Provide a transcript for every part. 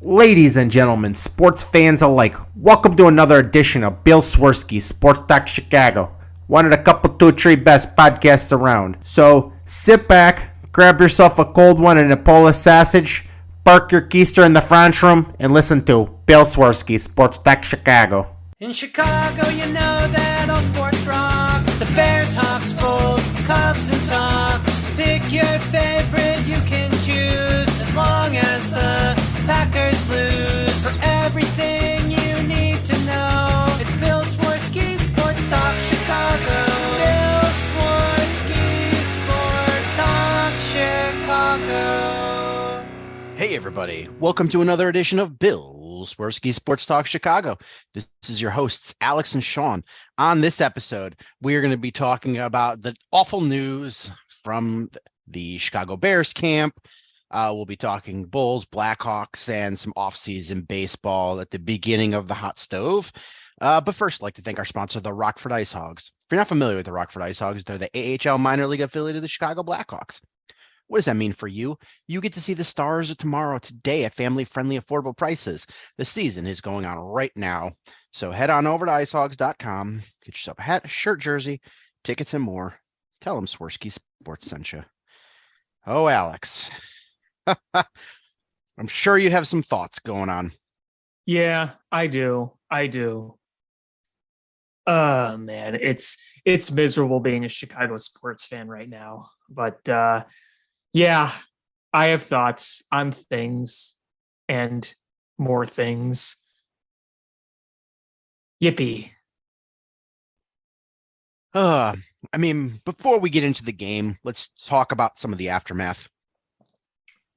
Ladies and gentlemen, sports fans alike, welcome to another edition of Bill Swerski Sports Talk Chicago, one of the couple, two, three best podcasts around. So sit back, grab yourself a cold one and a Polish sausage, park your keister in the French room, and listen to Bill Swerski Sports Talk Chicago. In Chicago, you know that all sports rock. The Bears, Hawks, Bulls, Cubs, and Sox. Pick your favorite, you can choose, as long as the Packers lose. For everything you need to know, it's Bill Swerski Sports Talk Chicago. Bill Swerski Sports Talk Chicago. Hey everybody, welcome to another edition of Bill Swerski Sports Talk Chicago. This is your hosts, Alex and Sean. On this episode, we are going to be talking about the awful news from the Chicago Bears camp. We'll be talking Bulls, Blackhawks, and some off-season baseball at the beginning of the hot stove. But first, I'd like to thank our sponsor, the Rockford Ice Hogs. If you're not familiar with the Rockford Ice Hogs, they're the AHL minor league affiliate of the Chicago Blackhawks. What does that mean for you? You get to see the Stars of tomorrow today at family-friendly, affordable prices. The season is going on right now. So head on over to icehogs.com, get yourself a hat, shirt, jersey, tickets, and more. Tell them Swerski Sports sent you. Oh, Alex. I'm sure you have some thoughts going on. Yeah, I do. Man, it's miserable being a Chicago sports fan right now. But yeah, I have thoughts on things and more things. Yippee. Before we get into the game, let's talk about some of the aftermath.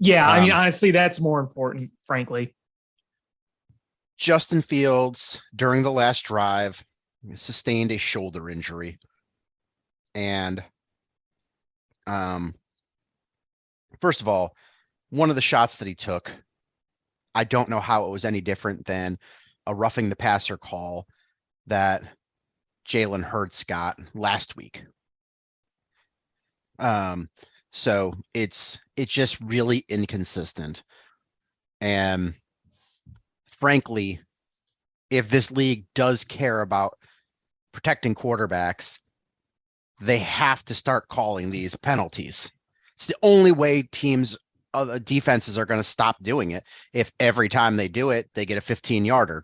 Yeah, honestly, that's more important, frankly. Justin Fields, during the last drive, sustained a shoulder injury. And first of all, one of the shots that he took, I don't know how it was any different than a roughing the passer call that Jalen Hurts got last week. So it's just really inconsistent. And frankly, if this league does care about protecting quarterbacks, they have to start calling these penalties. It's the only way defenses are going to stop doing it. If every time they do it, they get a 15-yarder,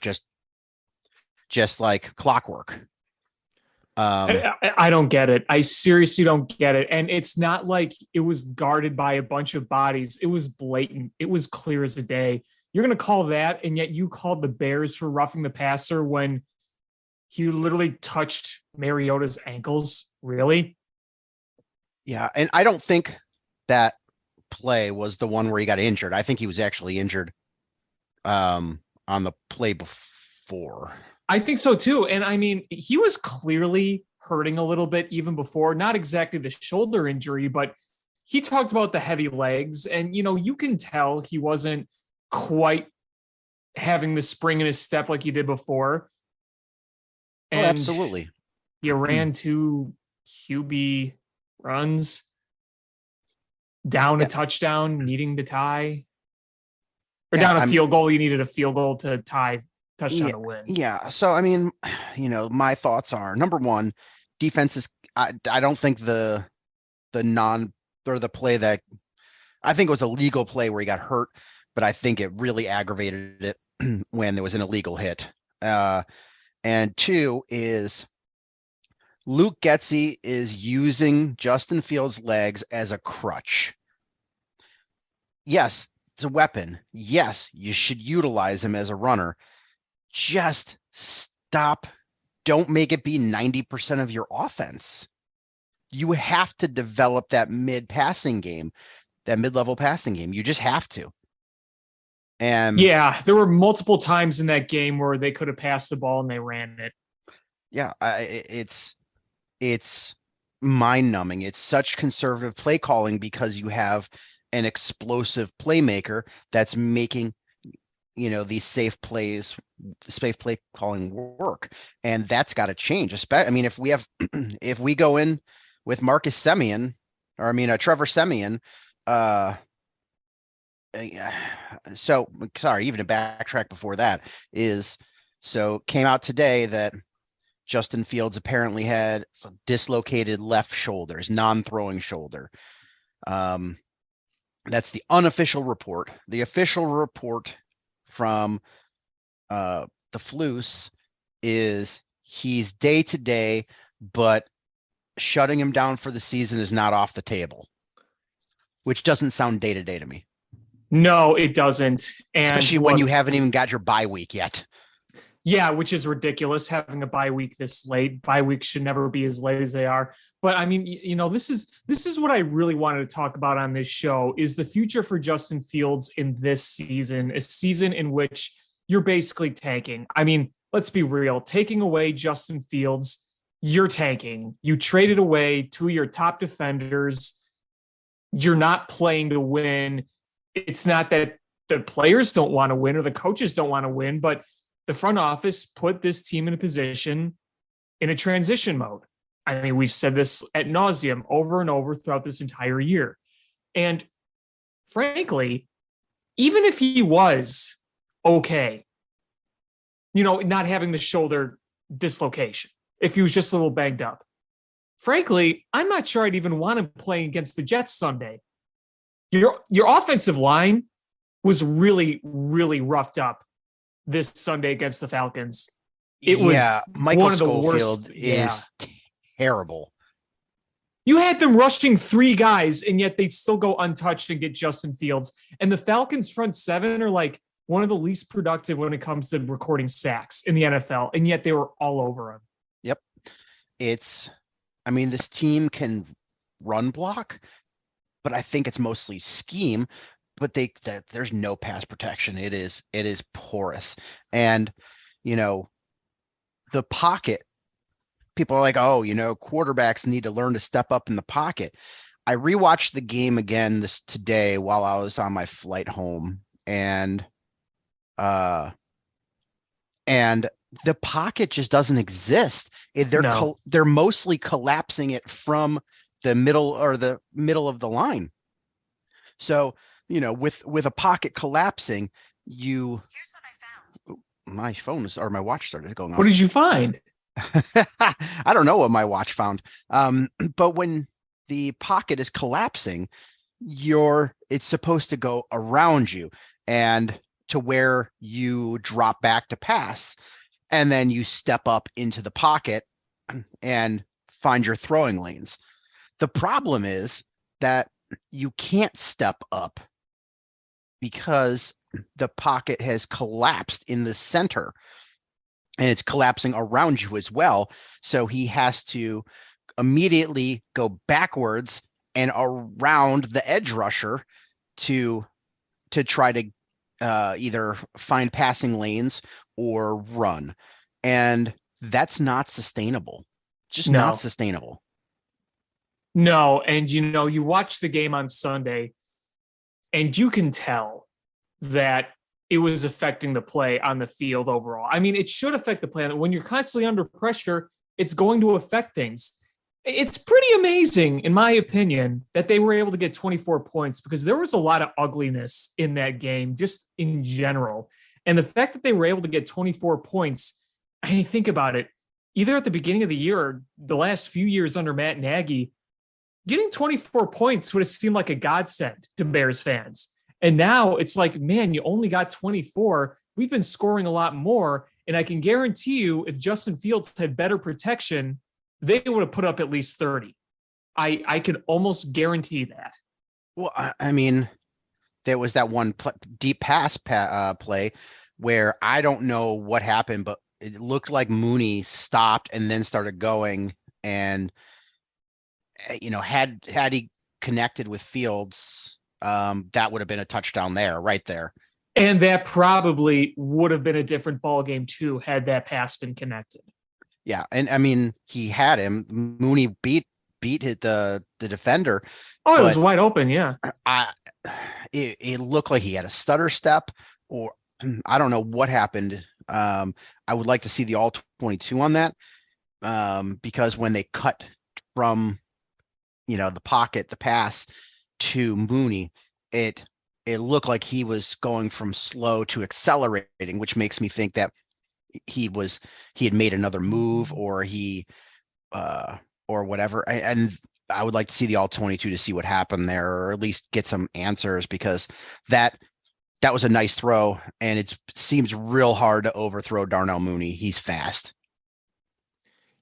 just like clockwork. I don't get it. I seriously don't get it. And it's not like it was guarded by a bunch of bodies. It was blatant. It was clear as a day. You're going to call that, and yet you called the Bears for roughing the passer when he literally touched Mariota's ankles. Really? Yeah, and I don't think that play was the one where he got injured. I think he was actually injured on the play before. I think so too. And I mean, he was clearly hurting a little bit even before, not exactly the shoulder injury, but he talked about the heavy legs. And, you can tell he wasn't quite having the spring in his step like he did before. And absolutely. He ran 2 QB runs, down a touchdown, needing to tie. Or down a field goal. You needed a field goal to tie. Touchdown to win. Yeah. So, my thoughts are, number one, defenses. I don't think the play that I think it was a legal play where he got hurt, but I think it really aggravated it when there was an illegal hit. And two is Luke Getsy is using Justin Fields' legs as a crutch. Yes, it's a weapon. Yes, you should utilize him as a runner. Just stop. Don't make it be 90% of your offense. You have to develop that mid-level passing game. You just have to. And yeah, there were multiple times in that game where they could have passed the ball and they ran it. Yeah, it's mind-numbing. It's such conservative play calling because you have an explosive playmaker that's making these safe play calling work, and that's got to change. If we go in with Trevor Siemian, so sorry, even to backtrack before that is, so came out today that Justin Fields apparently had some dislocated left shoulder, his non-throwing shoulder. That's the unofficial report. The official report from the Floose is he's day to day, but shutting him down for the season is not off the table, which doesn't sound day to day to me. No, it doesn't. And especially when you haven't even got your bye week yet. Yeah, which is ridiculous having a bye week this late. Bye weeks should never be as late as they are. But I mean, this is what I really wanted to talk about on this show is the future for Justin Fields in this season, a season in which you're basically tanking. I mean, let's be real. Taking away Justin Fields, you're tanking. You traded away two of your top defenders. You're not playing to win. It's not that the players don't want to win or the coaches don't want to win, but the front office put this team in a position in a transition mode. I mean, we've said this ad nauseum over and over throughout this entire year. And frankly, even if he was okay, not having the shoulder dislocation, if he was just a little banged up, frankly, I'm not sure I'd even want him playing against the Jets Sunday. Your offensive line was really, really roughed up this Sunday against the Falcons. It was Michael one of the Schofield worst. Is terrible. You had them rushing three guys, and yet they'd still go untouched and get Justin Fields. And the Falcons front seven are like one of the least productive when it comes to recording sacks in the NFL, and yet they were all over him. Yep. This team can run block, but I think it's mostly scheme. But there's no pass protection. It is porous. And, the pocket, people are like, quarterbacks need to learn to step up in the pocket. I rewatched the game again today while I was on my flight home, and the pocket just doesn't exist. They're mostly collapsing it from the middle of the line. So, with a pocket collapsing, here's what I found. My phone or my watch started going off. What did you find? I don't know what my watch found. But when the pocket is collapsing, it's supposed to go around you and to where you drop back to pass, and then you step up into the pocket and find your throwing lanes. The problem is that you can't step up because the pocket has collapsed in the center and it's collapsing around you as well. So he has to immediately go backwards and around the edge rusher to try to either find passing lanes or run. And that's not sustainable. Just not sustainable. No. And, you watch the game on Sunday and you can tell that it was affecting the play on the field overall. I mean, it should affect the play. When you're constantly under pressure, it's going to affect things. It's pretty amazing, in my opinion, that they were able to get 24 points because there was a lot of ugliness in that game, just in general. And the fact that they were able to get 24 points, I mean, think about it, either at the beginning of the year or the last few years under Matt Nagy, getting 24 points would have seemed like a godsend to Bears fans. And now it's like, man, you only got 24. We've been scoring a lot more. And I can guarantee you, if Justin Fields had better protection, they would have put up at least 30. I could almost guarantee that. Well, I mean, there was that one deep pass play where I don't know what happened, but it looked like Mooney stopped and then started going. And, had he connected with Fields, that would have been a touchdown right there. And that probably would have been a different ball game too, had that pass been connected. Yeah. And I mean, he had him. Mooney beat the defender. Oh, it was wide open. Yeah. It looked like he had a stutter step, or I don't know what happened. I would like to see the all 22 on that. Because when they cut from, the pocket, the pass to Mooney, it it looked like he was going from slow to accelerating, which makes me think that he had made another move, or or whatever. And I would like to see the all 22 to see what happened there, or at least get some answers, because that was a nice throw, and it seems real hard to overthrow Darnell Mooney. He's fast.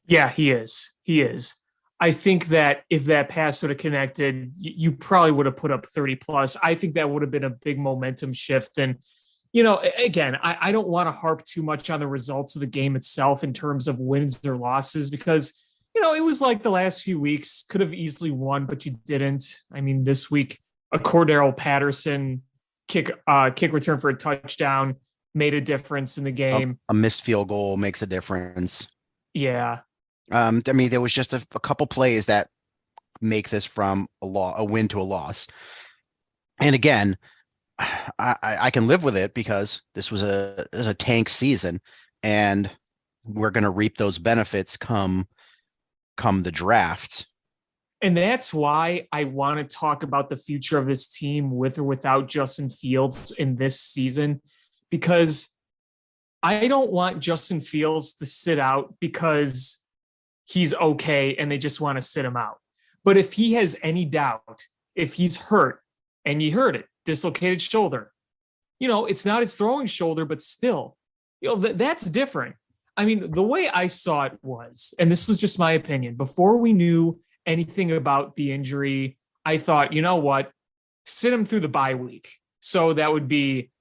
Yeah, he is. He is. I think that if that pass would have connected, you probably would have put up 30 plus. I think that would have been a big momentum shift. And, again, I don't want to harp too much on the results of the game itself in terms of wins or losses, because, it was like the last few weeks. Could have easily won, but you didn't. I mean, this week, a Cordero Patterson kick return for a touchdown made a difference in the game. A missed field goal makes a difference. Yeah. I mean, there was just a couple plays that make this from a win to a loss. And again, I can live with it, because this was a tank season, and we're going to reap those benefits come the draft. And that's why I want to talk about the future of this team with or without Justin Fields in this season, because I don't want Justin Fields to sit out because he's okay and they just want to sit him out. But if he has any doubt, if he's hurt, and you heard it, dislocated shoulder, it's not his throwing shoulder, but still, that's different. I mean, the way I saw it was, and this was just my opinion, before we knew anything about the injury, I thought, you know what, sit him through the bye week. So that would be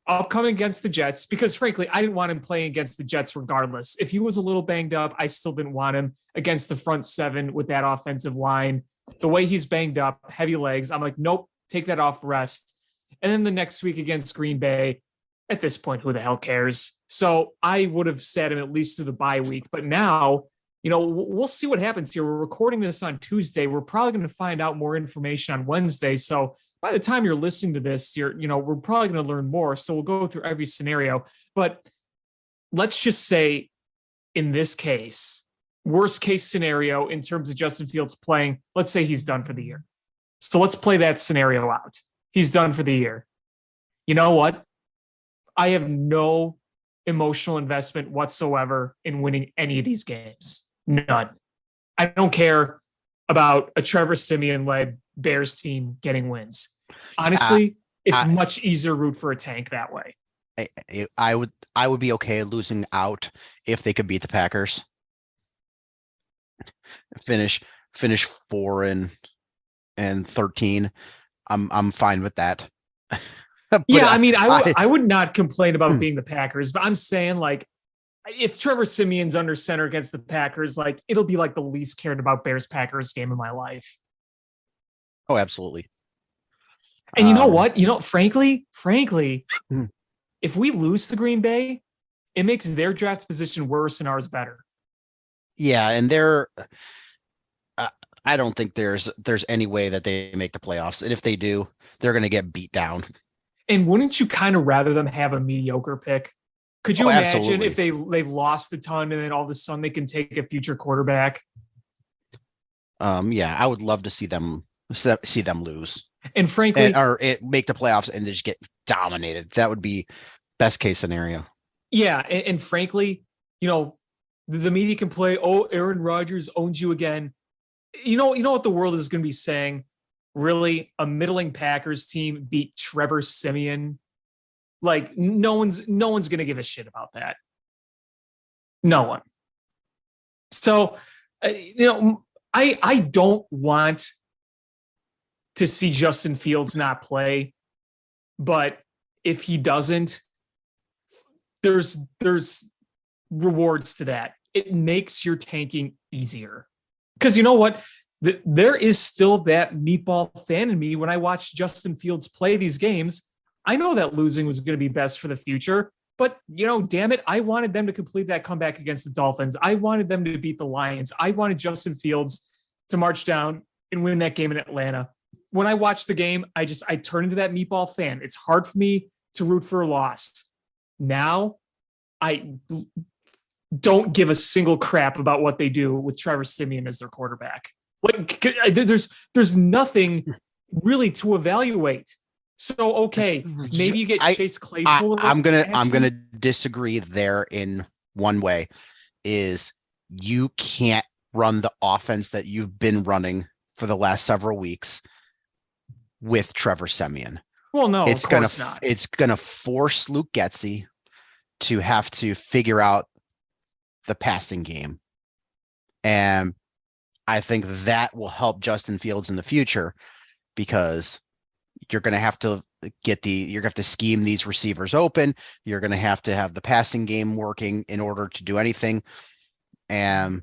upcoming against the Jets, because frankly, I didn't want him playing against the Jets regardless. If he was a little banged up, I still didn't want him against the front seven with that offensive line. The way he's banged up, heavy legs, I'm like, nope, take that off rest. And then the next week against Green Bay, at this point, who the hell cares? So I would have sat him at least through the bye week. But now, we'll see what happens here. We're recording this on Tuesday. We're probably going to find out more information on Wednesday. So by the time you're listening to this, we're probably going to learn more. So we'll go through every scenario. But let's just say, in this case, worst case scenario in terms of Justin Fields playing, let's say he's done for the year. So let's play that scenario out. He's done for the year. You know what? I have no emotional investment whatsoever in winning any of these games. None. I don't care about a Trevor Siemian-led Bears team getting wins. Honestly, it's much easier to root for a tank that way. I would be okay losing out if they could beat the Packers. Finish 4-13. I'm fine with that. Yeah, I mean, I would not complain about being the Packers, but I'm saying, like, if Trevor Siemian's under center against the Packers, like, it'll be like the least cared about Bears-Packers game of my life. Oh, absolutely. And you know what? Frankly, if we lose to Green Bay, it makes their draft position worse and ours better. Yeah, and I don't think there's any way that they make the playoffs. And if they do, they're going to get beat down. And wouldn't you kind of rather them have a mediocre pick? Could you imagine absolutely. if they lost a ton and then all of a sudden they can take a future quarterback? Yeah, I would love to see them lose. And frankly, or make the playoffs and just get dominated. That would be best case scenario. Yeah, and frankly, the media can play, oh, Aaron Rodgers owns you again. You know what the world is going to be saying? Really, a middling Packers team beat Trevor Siemian? Like, no one's going to give a shit about that. No one. So, I don't want to see Justin Fields not play, but if he doesn't, there's rewards to that. It makes your tanking easier. Because you know what? There is still that meatball fan in me. When I watched Justin Fields play these games, I know that losing was going to be best for the future, but damn it, I wanted them to complete that comeback against the Dolphins. I wanted them to beat the Lions. I wanted Justin Fields to march down and win that game in Atlanta. When I watched the game, I turned into that meatball fan. It's hard for me to root for a loss. Now, I don't give a single crap about what they do with Trevor Siemian as their quarterback. Like, there's nothing really to evaluate. So, okay, maybe you get Chase I, Claypool. I'm action. gonna disagree there in one way. Is you can't run the offense that you've been running for the last several weeks with Trevor Siemian. Well, no, It's of course not. It's gonna force Luke Getsy to have to figure out the passing game. And I think that will help Justin Fields in the future because you're going to have to scheme these receivers open. You're going to have the passing game working in order to do anything. And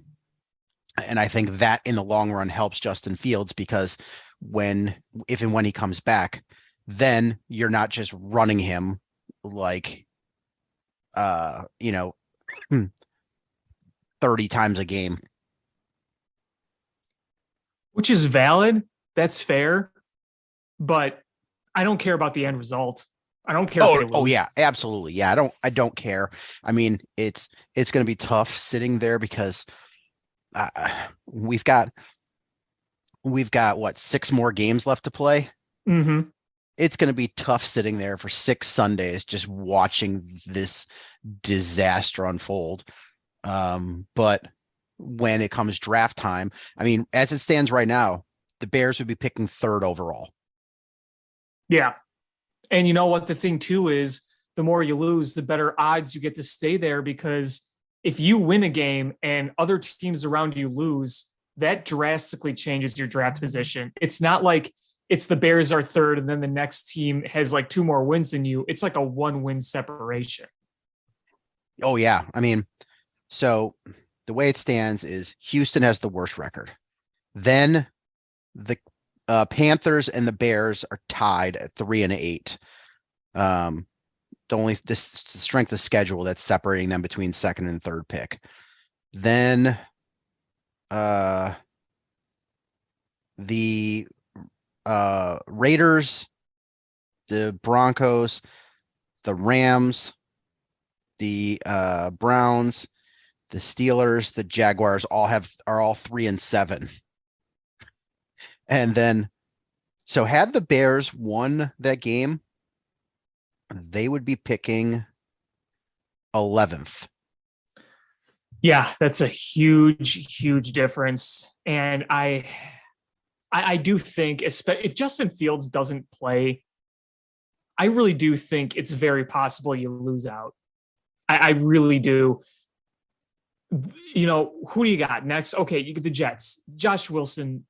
I think that in the long run helps Justin Fields because if and when he comes back, then you're not just running him like, 30 times a game. Which is valid. That's fair. But I don't care about the end result. I don't care if they lose. Oh yeah, absolutely. Yeah, I don't care. I mean, it's going to be tough sitting there because we've got what, 6 more games left to play. Mm-hmm. It's going to be tough sitting there for 6 Sundays just watching this disaster unfold. But when it comes draft time, I mean, as it stands right now, the Bears would be picking 3rd overall. Yeah. And you know what the thing too is, the more you lose, the better odds you get to stay there, because if you win a game and other teams around you lose, that drastically changes your draft position. It's not like it's the Bears are 3rd and then the next team has like 2 more wins than you. It's like a 1-win separation. Oh yeah. I mean, so the way it stands is Houston has the worst record. Then the Panthers and the Bears are tied at 3-8. The strength of schedule that's separating them between 2nd and 3rd pick. Then the Raiders, the Broncos, the Rams, the Browns, the Steelers, the Jaguars are all 3-7. And then, so had the Bears won that game, they would be picking 11th. Yeah, that's a huge difference. And I do think, if Justin Fields doesn't play, I really do think it's very possible you lose out. I really do. You know, who do you got next? Okay, you get the Jets. Josh Wilson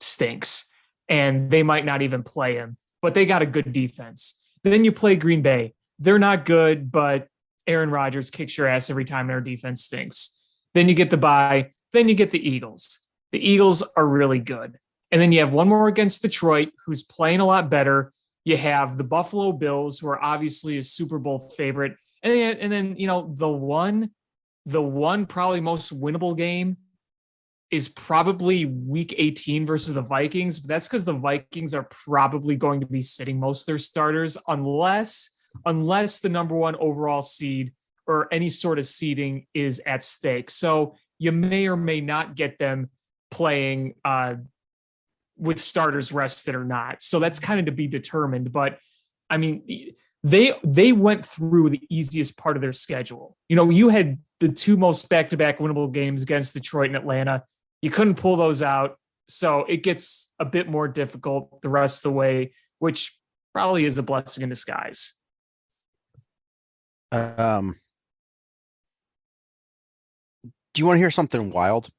stinks, and they might not even play him, but they got a good defense. Then you play Green Bay. They're not good, but Aaron Rodgers kicks your ass every time their defense stinks. Then you get the bye. Then you get the Eagles. The Eagles are really good. And then you have one more against Detroit, who's playing a lot better. You have the Buffalo Bills, who are obviously a Super Bowl favorite. And then you know, the one probably most winnable game is probably week 18 versus the Vikings, but that's because the Vikings are probably going to be sitting most of their starters unless the number 1 overall seed or any sort of seeding is at stake. So you may or may not get them playing with starters rested or not. So that's kind of to be determined. But I mean, they went through the easiest part of their schedule. You know, you had the 2 most back-to-back winnable games against Detroit and Atlanta. You couldn't pull those out. So it gets a bit more difficult the rest of the way, which probably is a blessing in disguise. Do you want to hear something wild?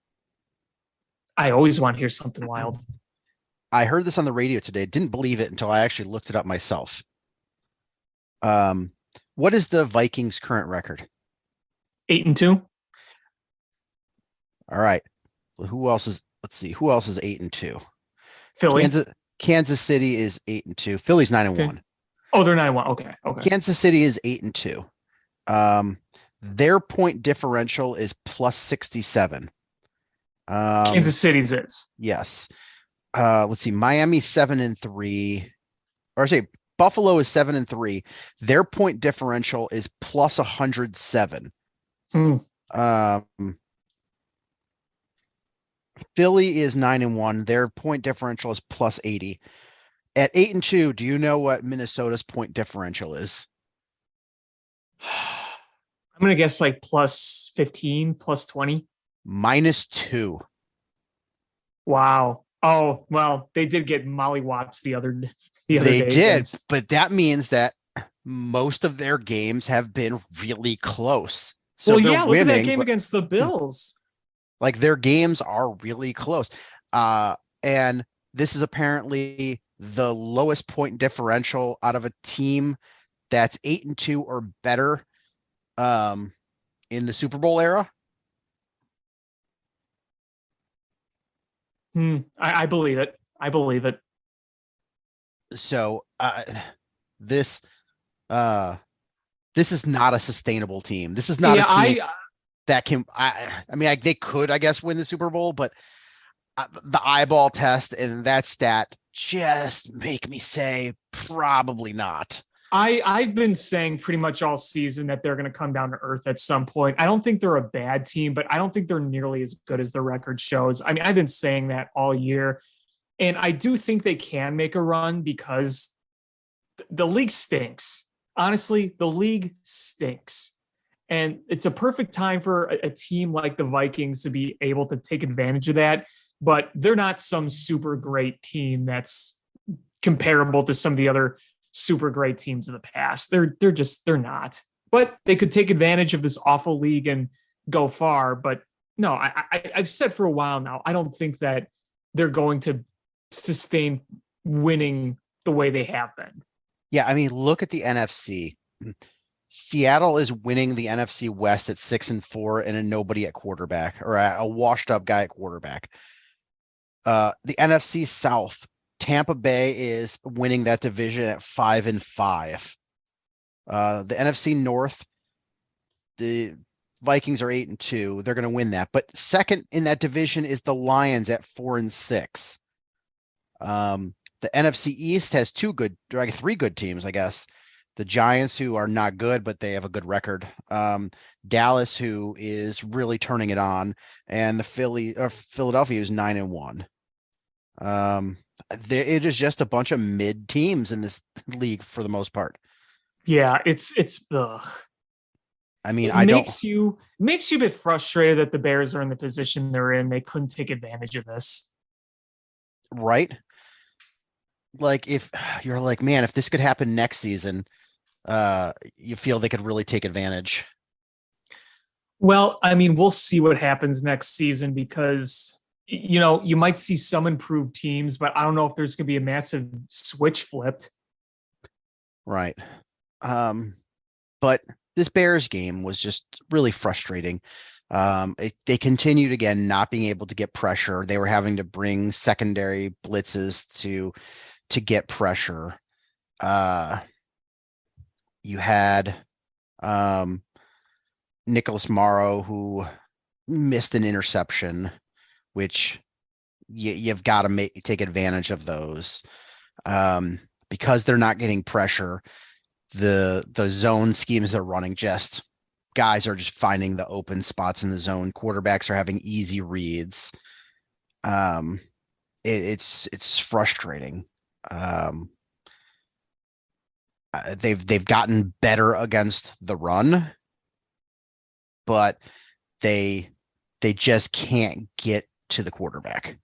I always want to hear something wild. I heard this on the radio today. Didn't believe it until I actually looked it up myself. What is the Vikings' current record? 8-2. All right. Who else is 8-2? Philly. Kansas City is 8-2. Philly's 9-1. Okay. Oh, they're 9-1. Okay. Kansas City is 8-2. Their point differential is plus 67. Kansas City's is. Yes. Let's see. Miami 7-3. Or say Buffalo is 7-3. Their point differential is plus 107. Philly is 9-1. Their point differential is plus 80. At 8-2, do you know what Minnesota's point differential is? I'm going to guess like plus 15, plus 20. -2. Wow. Oh, well, they did get mollywops the other day They did, against. but that means that most of their games have been really close. So Well, they're yeah, look at that winning, game but against the Bills. like their games are really close. And this is apparently the lowest point differential out of a team that's 8-2 or better in the Super Bowl era. I believe it. I believe it. So this this is not a sustainable team. This is not a team that can. I mean, they could, I guess, win the Super Bowl, but the eyeball test and that stat just make me say probably not. I've been saying pretty much all season that they're going to come down to earth at some point. I don't think they're a bad team, but I don't think they're nearly as good as the record shows. I mean, I've been saying that all year, and I do think they can make a run because the league stinks. Honestly, the league stinks. And it's a perfect time for a team like the Vikings to be able to take advantage of that. But they're not some super great team that's comparable to some of the other super great teams of the past. They're not. But they could take advantage of this awful league and go far. But no, I've said for a while now, I don't think that they're going to sustain winning the way they have been. Yeah, I mean, look at the NFC. Seattle is winning the NFC West at 6-4 and a nobody at quarterback, or a washed up guy at quarterback. The NFC South, Tampa Bay is winning that division at 5-5. The NFC North, the Vikings are 8-2. They're going to win that. But second in that division is the Lions at 4-6. The NFC East has three good teams, I guess. The Giants, who are not good, but they have a good record. Dallas, who is really turning it on, and the Philadelphia is 9-1. It is just a bunch of mid teams in this league for the most part. Yeah, it's ugh. I mean, makes you a bit frustrated that the Bears are in the position they're in. They couldn't take advantage of this. Right? Like, if you're like, man, if this could happen next season, you feel they could really take advantage. Well, I mean, we'll see what happens next season because, you might see some improved teams, but I don't know if there's going to be a massive switch flipped. Right. But this Bears game was just really frustrating. They continued again, not being able to get pressure. They were having to bring secondary blitzes to get pressure. You had Nicholas Morrow, who missed an interception, which you've got to take advantage of those. Because they're not getting pressure, the zone schemes they're running, guys are just finding the open spots in the zone. Quarterbacks are having easy reads. It's frustrating. They've gotten better against the run, but they just can't get to the quarterback.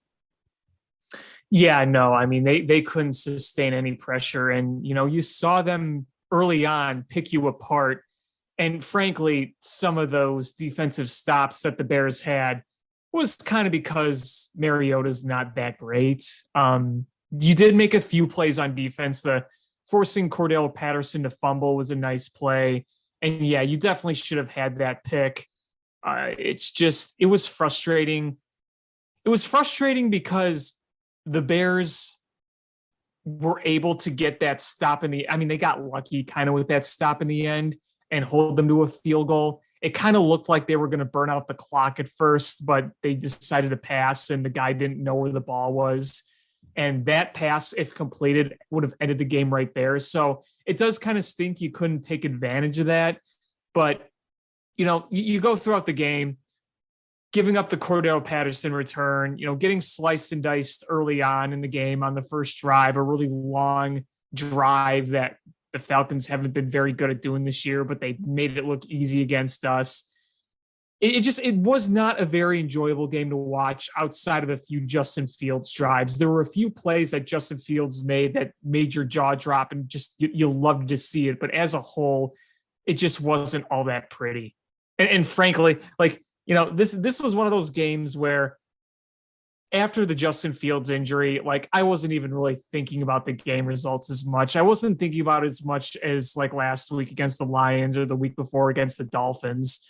Yeah, no, I mean, they couldn't sustain any pressure. And, you saw them early on pick you apart. And frankly, some of those defensive stops that the Bears had was kind of because Mariota's not that great. You did make a few plays on defense. The forcing Cordell Patterson to fumble was a nice play. And yeah, you definitely should have had that pick. It was frustrating. It was frustrating because the Bears were able to get that stop they got lucky kind of with that stop in the end and hold them to a field goal. It kind of looked like they were going to burn out the clock at first, but they decided to pass and the guy didn't know where the ball was. And that pass, if completed, would have ended the game right there. So it does kind of stink you couldn't take advantage of that. But, you go throughout the game, giving up the Cordell Patterson return, getting sliced and diced early on in the game on the first drive, a really long drive that the Falcons haven't been very good at doing this year, but they made it look easy against us. It was not a very enjoyable game to watch outside of a few Justin Fields drives. There were a few plays that Justin Fields made that made your jaw drop and just you loved to see it. But as a whole, it just wasn't all that pretty. And frankly, this was one of those games where after the Justin Fields injury, I wasn't even really thinking about the game results as much. I wasn't thinking about it as much as last week against the Lions or the week before against the Dolphins.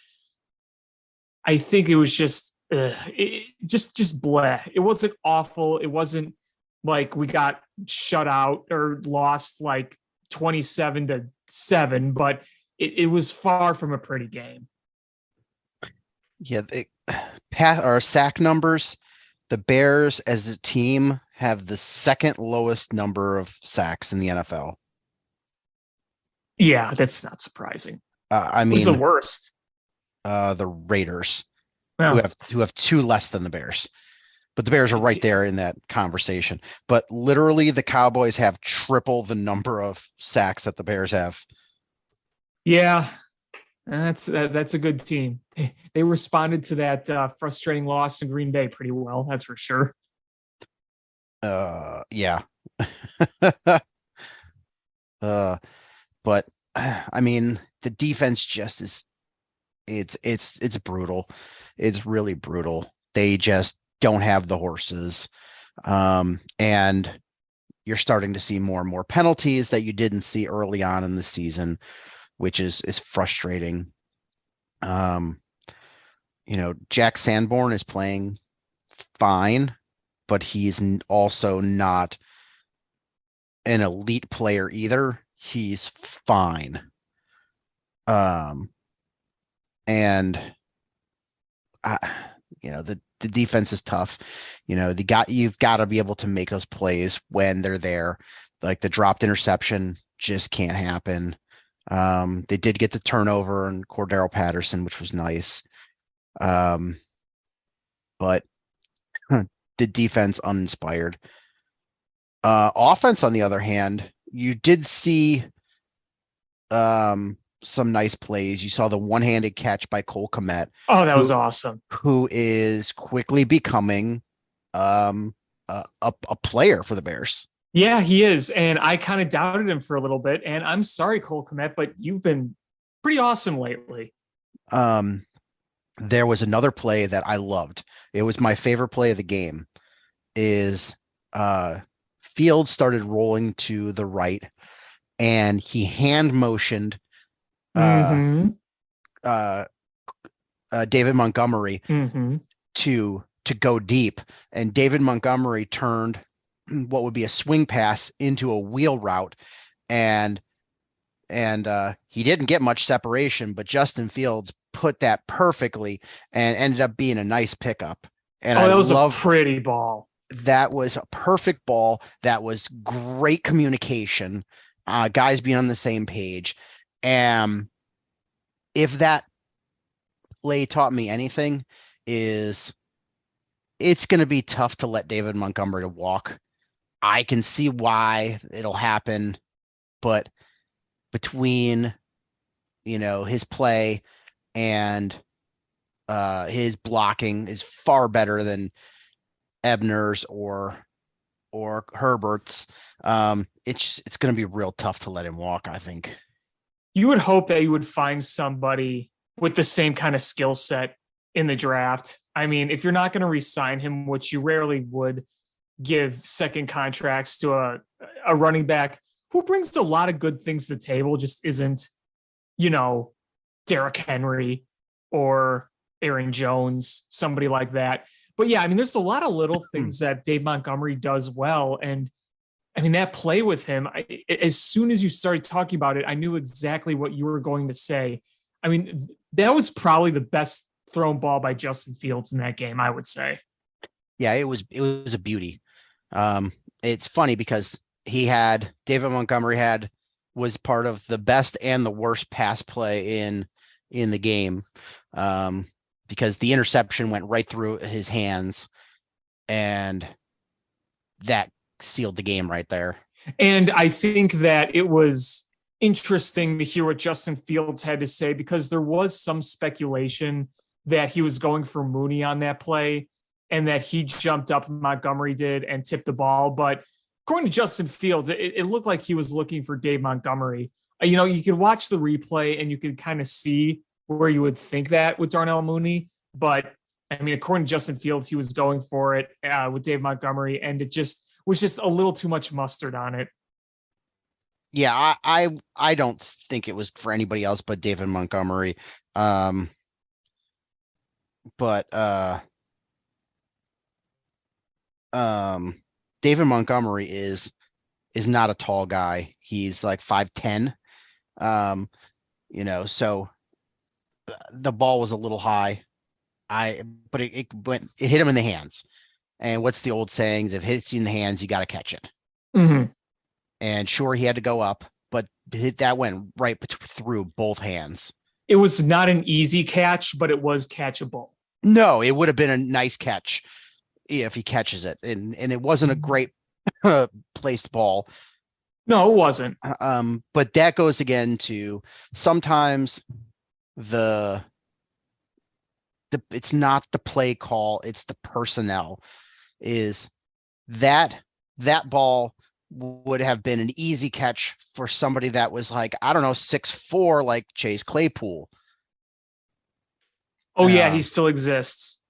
I think it was just bleh. It wasn't awful. It wasn't like we got shut out or lost 27-7, but it was far from a pretty game. Yeah, our sack numbers, the Bears as a team have the second lowest number of sacks in the NFL. Yeah, that's not surprising. Who's the worst? The Raiders, who have two less than the Bears, but the Bears are right there in that conversation. But literally, the Cowboys have triple the number of sacks that the Bears have. Yeah, that's a good team. They responded to that frustrating loss in Green Bay pretty well. That's for sure. Yeah. But I mean, the defense just is. It's brutal. It's really brutal. They just don't have the horses. And you're starting to see more and more penalties that you didn't see early on in the season, which is frustrating. Jack Sanborn is playing fine, but he's also not an elite player either. He's fine. And the defense is tough. You've got to be able to make those plays when they're there. Like the dropped interception just can't happen. They did get the turnover on Cordell Patterson, which was nice. But the defense uninspired. Offense, on the other hand, you did see some nice plays. You saw the one-handed catch by Cole Kmet. Oh, that was awesome. Who is quickly becoming a player for the Bears. Yeah, he is. And I kind of doubted him for a little bit. And I'm sorry, Cole Kmet, but you've been pretty awesome lately. There was another play that I loved. It was my favorite play of the game. Is Fields started rolling to the right, and he hand motioned David Montgomery to go deep, and David Montgomery turned what would be a swing pass into a wheel route, and he didn't get much separation, but Justin Fields put that perfectly and ended up being a nice pickup. And that was a pretty ball. That was a perfect ball. That was great communication. Guys being on the same page. If that play taught me anything, is it's going to be tough to let David Montgomery walk. I can see why it'll happen, but between his play and his blocking is far better than Ebner's or Herbert's. It's going to be real tough to let him walk, I think. You would hope that you would find somebody with the same kind of skill set in the draft. I mean, if you're not going to re-sign him, which you rarely would, give second contracts to a running back who brings a lot of good things to the table, just isn't, Derrick Henry or Aaron Jones, somebody like that. But yeah, I mean, there's a lot of little things that Dave Montgomery does well. And I mean, that play with him, as soon as you started talking about it, I knew exactly what you were going to say. I mean, that was probably the best thrown ball by Justin Fields in that game, I would say. Yeah, it was a beauty. It's funny because David Montgomery was part of the best and the worst pass play in the game. because the interception went right through his hands, and that sealed the game right there. And I think that it was interesting to hear what Justin Fields had to say, because there was some speculation that he was going for Mooney on that play and that he jumped up, Montgomery did, and tipped the ball. But according to Justin Fields, it looked like he was looking for Dave Montgomery. You could watch the replay and you could kind of see where you would think that with Darnell Mooney. But I mean, according to Justin Fields, he was going for it with Dave Montgomery, and it just was just a little too much mustard on it. Yeah, I don't think it was for anybody else but David Montgomery. David Montgomery is not a tall guy. He's like 5'10". So the ball was a little high. But it hit him in the hands. And what's the old sayings? If it hits you in the hands, you got to catch it. Mm-hmm. And sure, he had to go up, but that went right through both hands. It was not an easy catch, but it was catchable. No, it would have been a nice catch if he catches it. And it wasn't a great placed ball. No, it wasn't. But that goes again to sometimes it's not the play call, it's the personnel. Is that ball would have been an easy catch for somebody that was like, I don't know, 6'4", like Chase Claypool. Oh yeah, he still exists.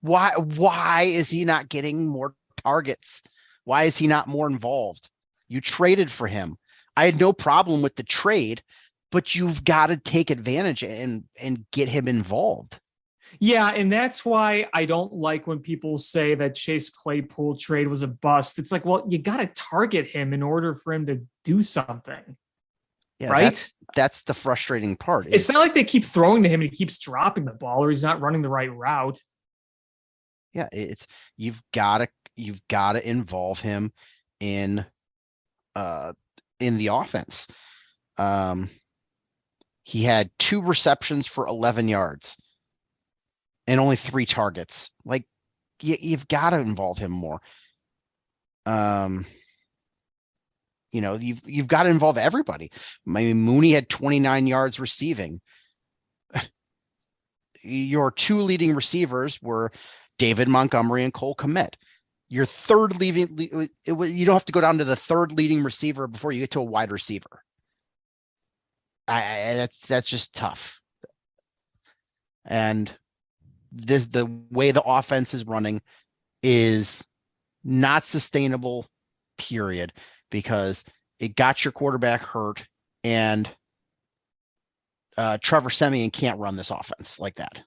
Why is he not getting more targets? Why is he not more involved? You traded for him. I had no problem with the trade, but you've got to take advantage and get him involved. Yeah, and that's why I don't like when people say that Chase Claypool trade was a bust. It's like, well, you got to target him in order for him to do something. Yeah, right? That's the frustrating part. It's not like they keep throwing to him and he keeps dropping the ball or he's not running the right route. Yeah, you've got to involve him in the offense. He had 2 receptions for 11 yards and only 3 targets. Like, you've got to involve him more. You've got to involve everybody. I mean, Mooney had 29 yards receiving. Your 2 leading receivers were David Montgomery and Cole Kmet. Your third you don't have to go down to the 3rd leading receiver before you get to a wide receiver. That's just tough. And the way the offense is running is not sustainable, period, because it got your quarterback hurt, and Trevor Siemian can't run this offense like that.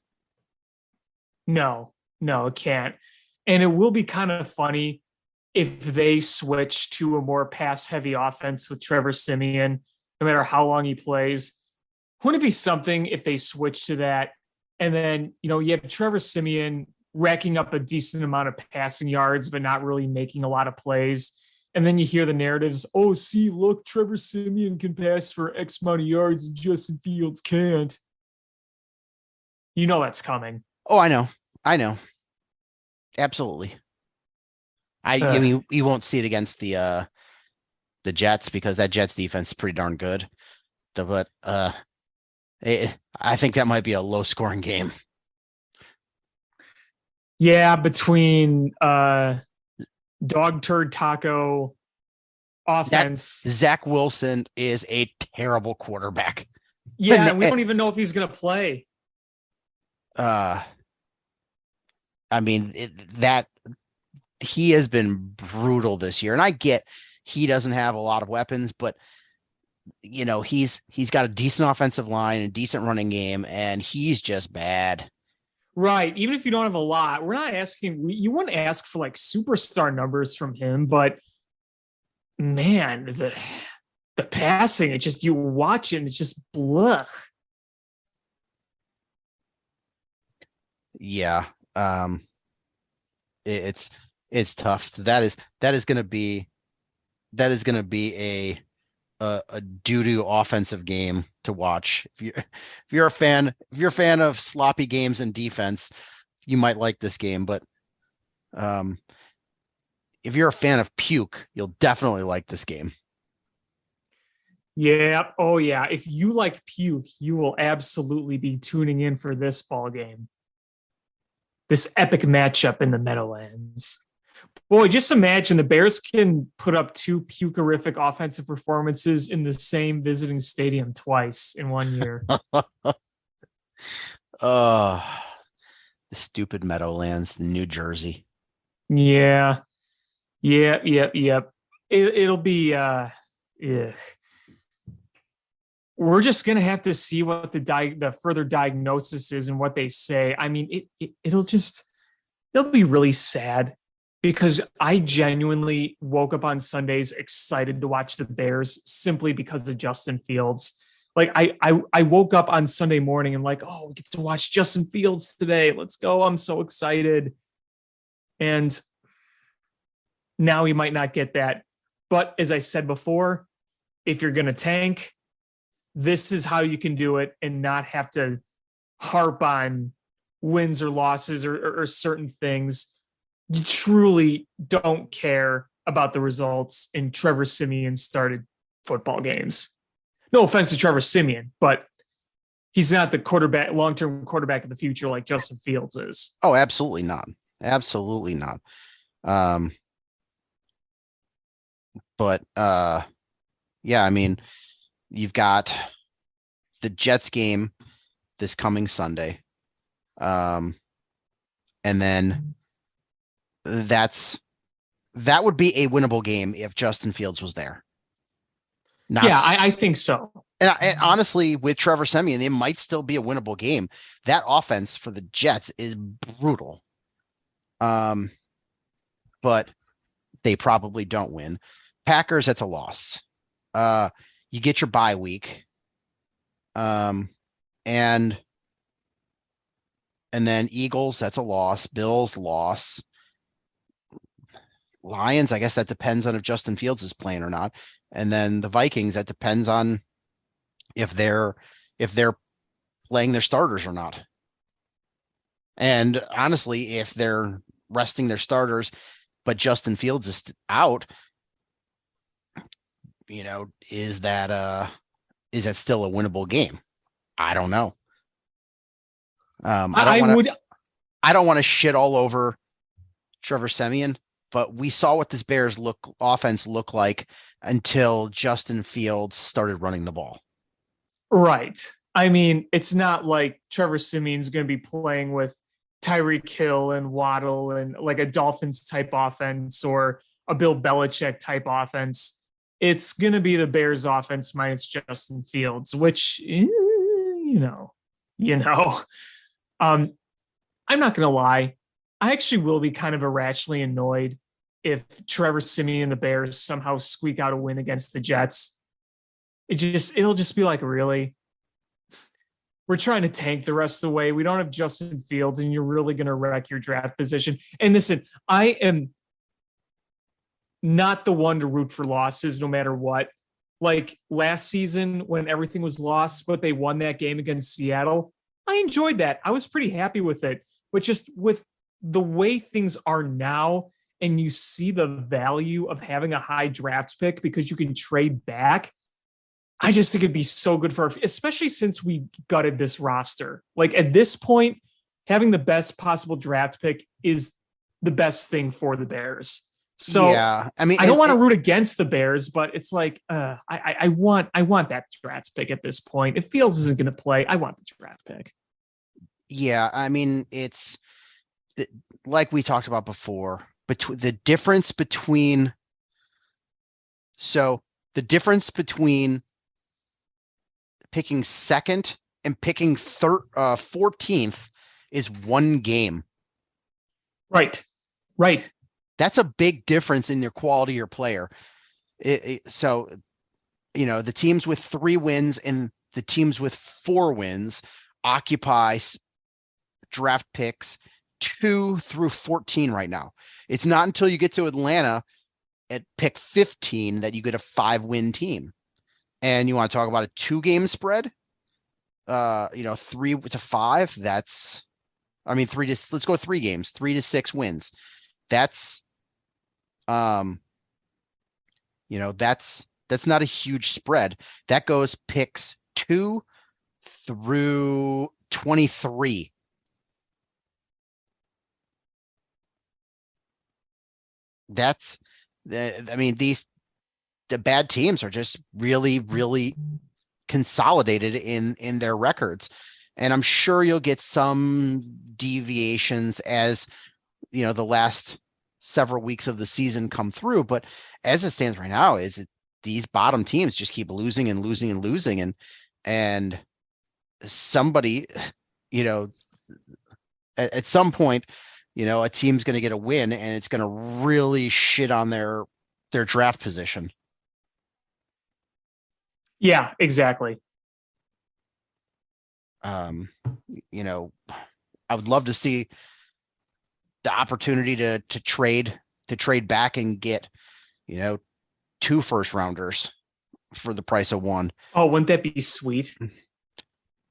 No, it can't. And it will be kind of funny if they switch to a more pass-heavy offense with Trevor Siemian, no matter how long he plays. Wouldn't it be something if they switch to that? And then, you have Trevor Siemian racking up a decent amount of passing yards, but not really making a lot of plays. And then you hear the narratives, oh, see, look, Trevor Siemian can pass for X amount of yards and Justin Fields can't. You know that's coming. Oh, I know. Absolutely. I mean, you won't see it against the Jets, because that Jets defense is pretty darn good. But I think that might be a low-scoring game. Yeah, between dog turd taco offense. Zach Wilson is a terrible quarterback. Yeah, and we don't even know if he's going to play. I mean, he has been brutal this year, and I get he doesn't have a lot of weapons, but he's got a decent offensive line and decent running game, and he's just bad. Right. Even if you don't have a lot, we're not asking. You wouldn't ask for like superstar numbers from him, but man, the passing, it just, you watch it and it's just blah. Yeah. It's tough. So that is going to be a a doo-doo offensive game to watch. If you're a fan of sloppy games and defense, you might like this game. But if you're a fan of puke, you'll definitely like this game. Yeah. Oh, yeah. If you like puke, you will absolutely be tuning in for this ball game. This epic matchup in the Meadowlands. Boy, just imagine the Bears can put up two pukerific offensive performances in the same visiting stadium twice in 1 year. The stupid Meadowlands, New Jersey. Yeah. Yep. It'll be yeah. We're just gonna have to see what the further diagnosis is and what they say. I mean, it'll be really sad because I genuinely woke up on Sundays excited to watch the Bears simply because of Justin Fields. Like I woke up on Sunday morning and like, oh, we get to watch Justin Fields today. Let's go. I'm so excited. And now we might not get that. But as I said before, if you're going to tank, this is how you can do it and not have to harp on wins or losses or certain things. You truly don't care about the results in Trevor Siemian started football games. No offense to Trevor Siemian, but he's not the long-term quarterback of the future like Justin Fields is. Oh, absolutely not. Absolutely not. But yeah, I mean, you've got the Jets game this coming Sunday. And then that would be a winnable game if Justin Fields was there. I think so. And honestly, with Trevor Siemian, it might still be a winnable game. That offense for the Jets is brutal. But they probably don't win. Packers, that's a loss. You get your bye week. And then Eagles, that's a loss. Bills, loss. Lions, I guess that depends on if Justin Fields is playing or not. And then the Vikings, that depends on if they're playing their starters or not. And honestly, if they're resting their starters, but Justin Fields is out, is that still a winnable game? I don't know. I don't want to shit all over Trevor Siemian, but we saw what this Bears offense looked like until Justin Fields started running the ball. Right. I mean, it's not like Trevor Siemian's going to be playing with Tyreek Hill and Waddle and like a Dolphins type offense or a Bill Belichick type offense. It's going to be the Bears offense minus Justin Fields, which, I'm not going to lie. I actually will be kind of irrationally annoyed if Trevor Siemian and the Bears somehow squeak out a win against the Jets. It'll just be like, really? We're trying to tank the rest of the way. We don't have Justin Fields, and you're really going to wreck your draft position. And listen, I am not the one to root for losses no matter what. Like last season when everything was lost, but they won that game against Seattle, I enjoyed that. I was pretty happy with it. But just with the way things are now, and you see the value of having a high draft pick because you can trade back, I just think it'd be so good especially since we gutted this roster. Like at this point, having the best possible draft pick is the best thing for the Bears. So yeah, I mean, I don't want to root against the Bears, but it's like I want that draft pick at this point. If Fields isn't going to play, I want the draft pick. Yeah, I mean, it's like we talked about before. The difference between picking second and picking 14th is one game. Right. That's a big difference in your quality of your player. So, the teams with 3 wins and the teams with 4 wins occupy draft picks 2 through 14 right now. It's not until you get to Atlanta at pick 15 that you get a 5-win team. and you want to talk about a 2-game spread, 3-5, let's go 3 games, 3-6 wins. That's that's not a huge spread. That goes picks 2 through 23. The bad teams are just really, really consolidated in their records. And I'm sure you'll get some deviations as, the last several weeks of the season come through. But as it stands right now, these bottom teams just keep losing and losing and losing. And somebody, at some point, a team's going to get a win and it's going to really shit on their draft position. Yeah, exactly. I would love to see the opportunity to trade back and get, 2 first rounders for the price of 1. Oh, wouldn't that be sweet?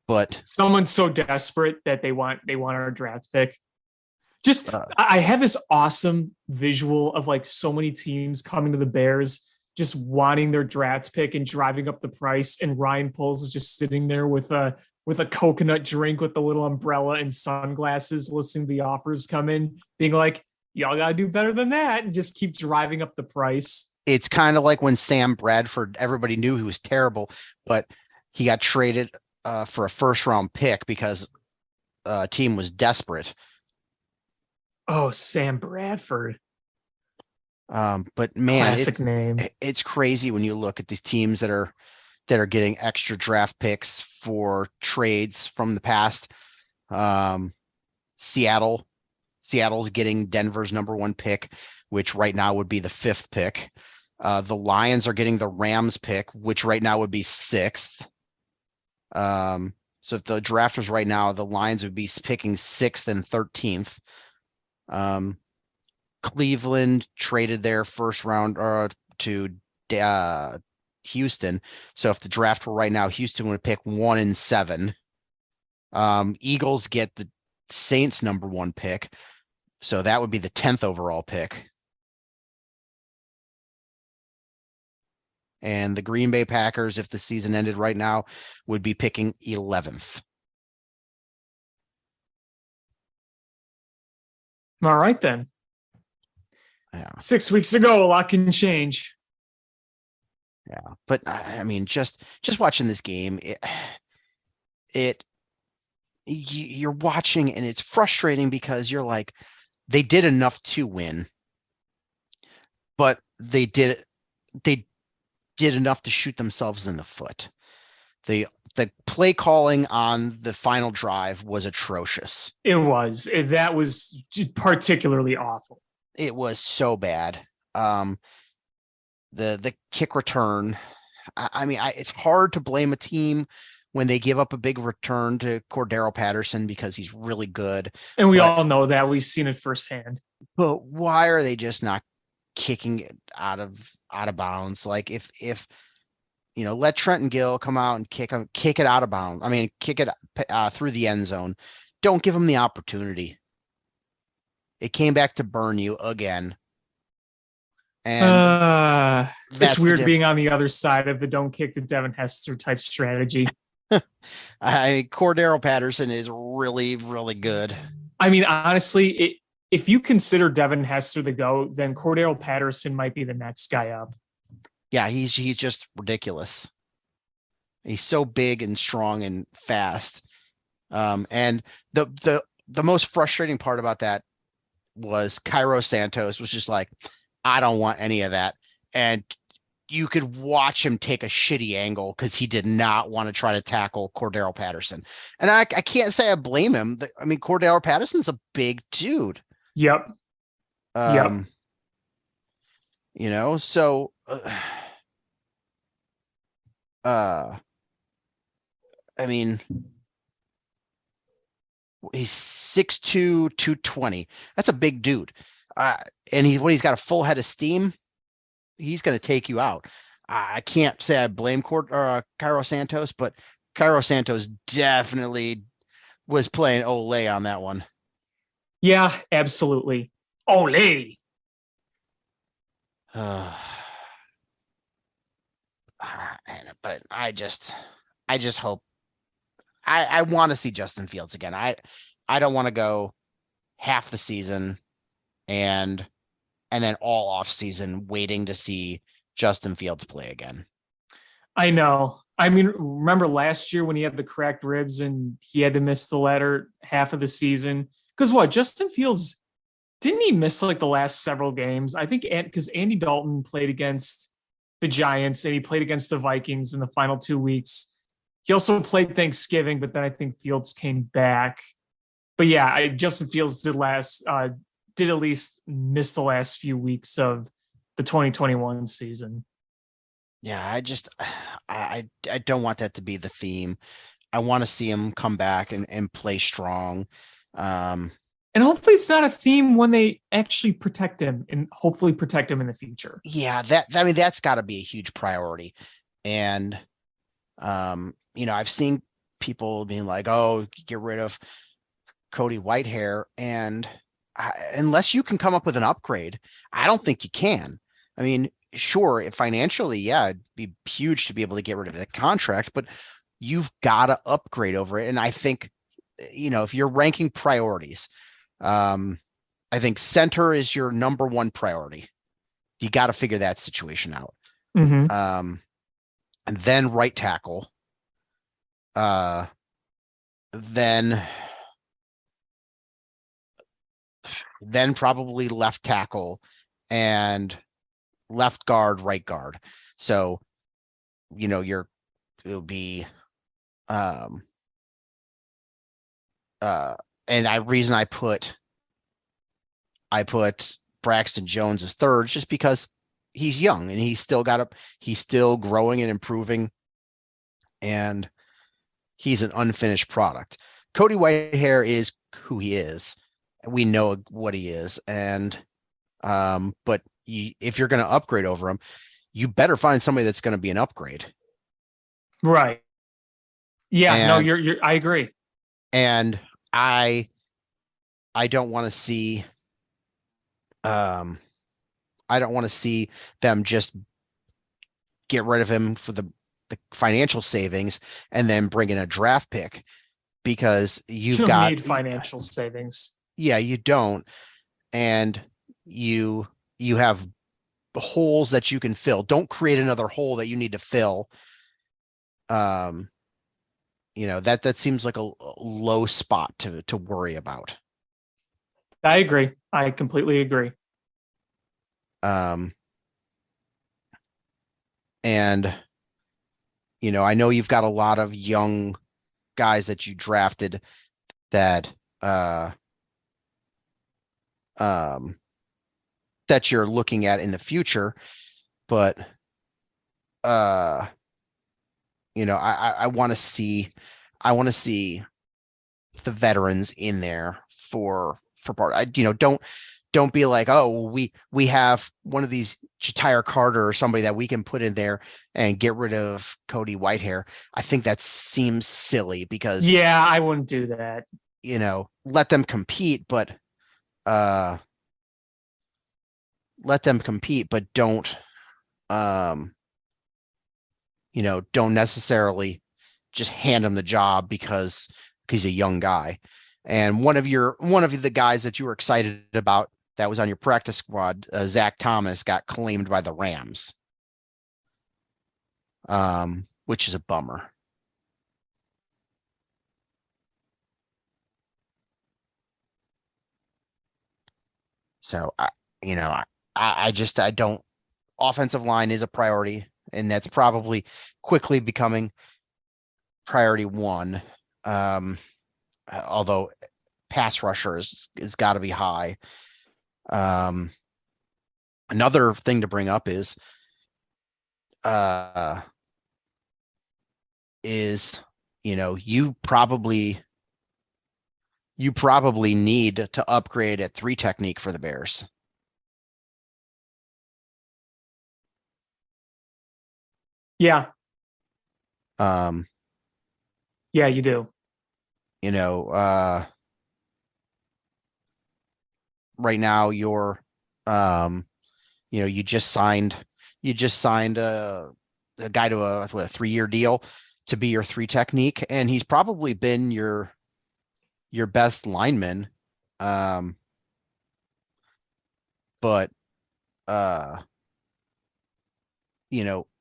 But someone's so desperate that they want our draft pick. Just I have this awesome visual of like so many teams coming to the Bears, just wanting their draft pick and driving up the price. And Ryan Poles is just sitting there with a coconut drink with the little umbrella and sunglasses, listening to the offers come in, being like, y'all got to do better than that, and just keep driving up the price. It's kind of like when Sam Bradford, everybody knew he was terrible, but he got traded for a first round pick because a team was desperate. Oh, Sam Bradford. But man, classic name. It's crazy when you look at these teams that are getting extra draft picks for trades from the past. Seattle's getting Denver's number 1 pick, which right now would be the 5th pick. The Lions are getting the Rams pick, which right now would be 6th. So if the draft was right now, the Lions would be picking 6th and 13th. Cleveland traded their first round to Houston. So if the draft were right now, Houston would pick 1 and 7. Eagles get the Saints number 1 pick. So that would be the 10th overall pick. And the Green Bay Packers, if the season ended right now, would be picking 11th. All right, then. Yeah. 6 weeks ago, a lot can change. Yeah, but I mean, just watching this game, you're watching and it's frustrating because you're like, they did enough to win, but they did enough to shoot themselves in the foot. The play calling on the final drive was atrocious. That was particularly awful. It was so bad. The kick return. It's hard to blame a team when they give up a big return to Cordero Patterson because he's really good. And we all know that. We've seen it firsthand. But why are they just not kicking it out of bounds? Like if let Trenton Gill come out and kick it out of bounds. Kick it through the end zone. Don't give him the opportunity. It came back to burn you again. And it's weird being on the other side of the don't kick the Devin Hester type strategy. Cordero Patterson is really, really good. Honestly, if you consider Devin Hester the GOAT, then Cordero Patterson might be the next guy up. Yeah, he's just ridiculous. He's so big and strong and fast. And the most frustrating part about that was Cairo Santos was just like, I don't want any of that. And you could watch him take a shitty angle because he did not want to try to tackle Cordero Patterson. And I can't say I blame him. Cordero Patterson's a big dude. Yep. So he's 6'2", 220. That's a big dude. And he's got a full head of steam. He's going to take you out. I can't say I blame Cairo Santos, but Cairo Santos definitely was playing Olay on that one. Yeah, absolutely. Ole. But I just hope I want to see Justin Fields again. I don't want to go half the season and then all off season waiting to see Justin Fields play again. I know. I mean, remember last year when he had the cracked ribs and he had to miss the latter half of the season? Because what, Justin Fields, didn't he miss like the last several games? I think because Andy Dalton played against the Giants and he played against the Vikings in the final 2 weeks. He also played Thanksgiving, but then I think Fields came back. But yeah, Justin Fields did at least miss the last few weeks of the 2021 season. Yeah, I don't want that to be the theme. I want to see him come back and play strong. And hopefully it's not a theme when they actually protect him and hopefully protect him in the future. Yeah, that's got to be a huge priority. And I've seen people being like, "Oh, get rid of Cody Whitehair," and unless you can come up with an upgrade, I don't think you can. I mean, sure, financially, yeah, it'd be huge to be able to get rid of the contract, but you've got to upgrade over it. And I think, if you're ranking priorities, I think center is your number one priority. You got to figure that situation out. Mm-hmm. And then right tackle, then probably left tackle and left guard, right guard. So, it'll be, and reason I put Braxton Jones as third just because he's young and he's still growing and improving, and he's an unfinished product. Cody Whitehair is who he is. We know what he is. And, but if you're going to upgrade over him, you better find somebody that's going to be an upgrade. Right. Yeah, I agree. And I don't want to see, I don't want to see them just get rid of him for the financial savings and then bring in a draft pick, because you don't need financial savings. Yeah, you don't. And you have holes that you can fill. Don't create another hole that you need to fill. That seems like a low spot to worry about. I agree. I completely agree. And I know you've got a lot of young guys that you drafted that that you're looking at in the future, but I want to see the veterans in there for part. Don't be like, oh, we have one of these Jatire Carter or somebody that we can put in there and get rid of Cody Whitehair. I think that seems silly because I wouldn't do that. Let them compete, but don't don't necessarily just hand him the job because he's a young guy. And one of the guys that you were excited about that was on your practice squad, Zach Thomas, got claimed by the Rams, which is a bummer. So I don't. Offensive line is a priority, and that's probably quickly becoming priority one. Although pass rusher is got to be high. Another thing to bring up is you probably need to upgrade at 3 technique for the Bears. Yeah. Um, Yeah, you do. you know, right now um, you just signed a guy to a 3-year deal to be your three technique, and he's probably been your best lineman. Um, but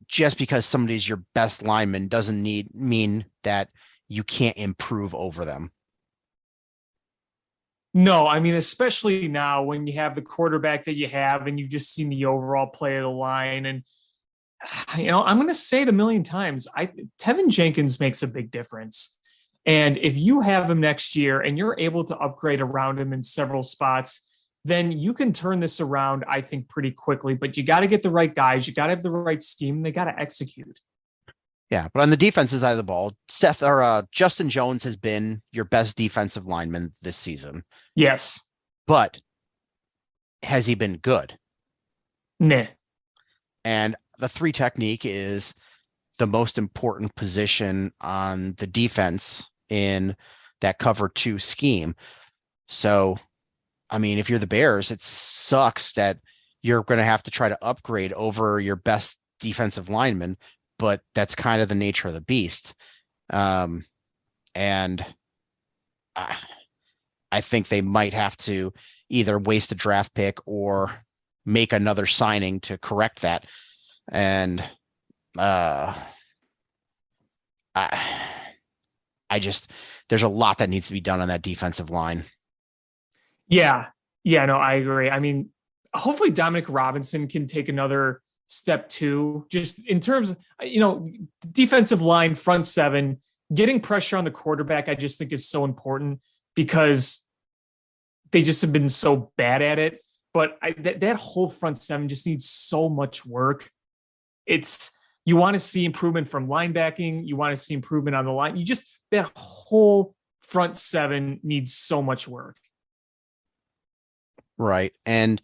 just because somebody's your best lineman doesn't mean that you can't improve over them. No, I mean, especially now when you have the quarterback that you have and you've just seen the overall play of the line. And, I'm going to say it a million times. Tevin Jenkins makes a big difference. And if you have him next year and you're able to upgrade around him in several spots, then you can turn this around, I think, pretty quickly. But you got to get the right guys. You got to have the right scheme. They got to execute. Yeah, but on the defensive side of the ball, Justin Jones has been your best defensive lineman this season. Yes. But has he been good? Nah. And the three technique is the most important position on the defense in that cover two scheme. So, I mean, if you're the Bears, it sucks that you're going to have to try to upgrade over your best defensive lineman, but that's kind of the nature of the beast. And I think they might have to either waste a draft pick or make another signing to correct that. And I just, there's a lot that needs to be done on that defensive line. Yeah. Yeah, no, I agree. I mean, hopefully Dominic Robinson can take another step too, just in terms of, defensive line, front seven, getting pressure on the quarterback, I just think is so important because they just have been so bad at it. But that whole front seven just needs so much work. You want to see improvement from linebacking. You want to see improvement on the line. That whole front seven needs so much work. Right. And,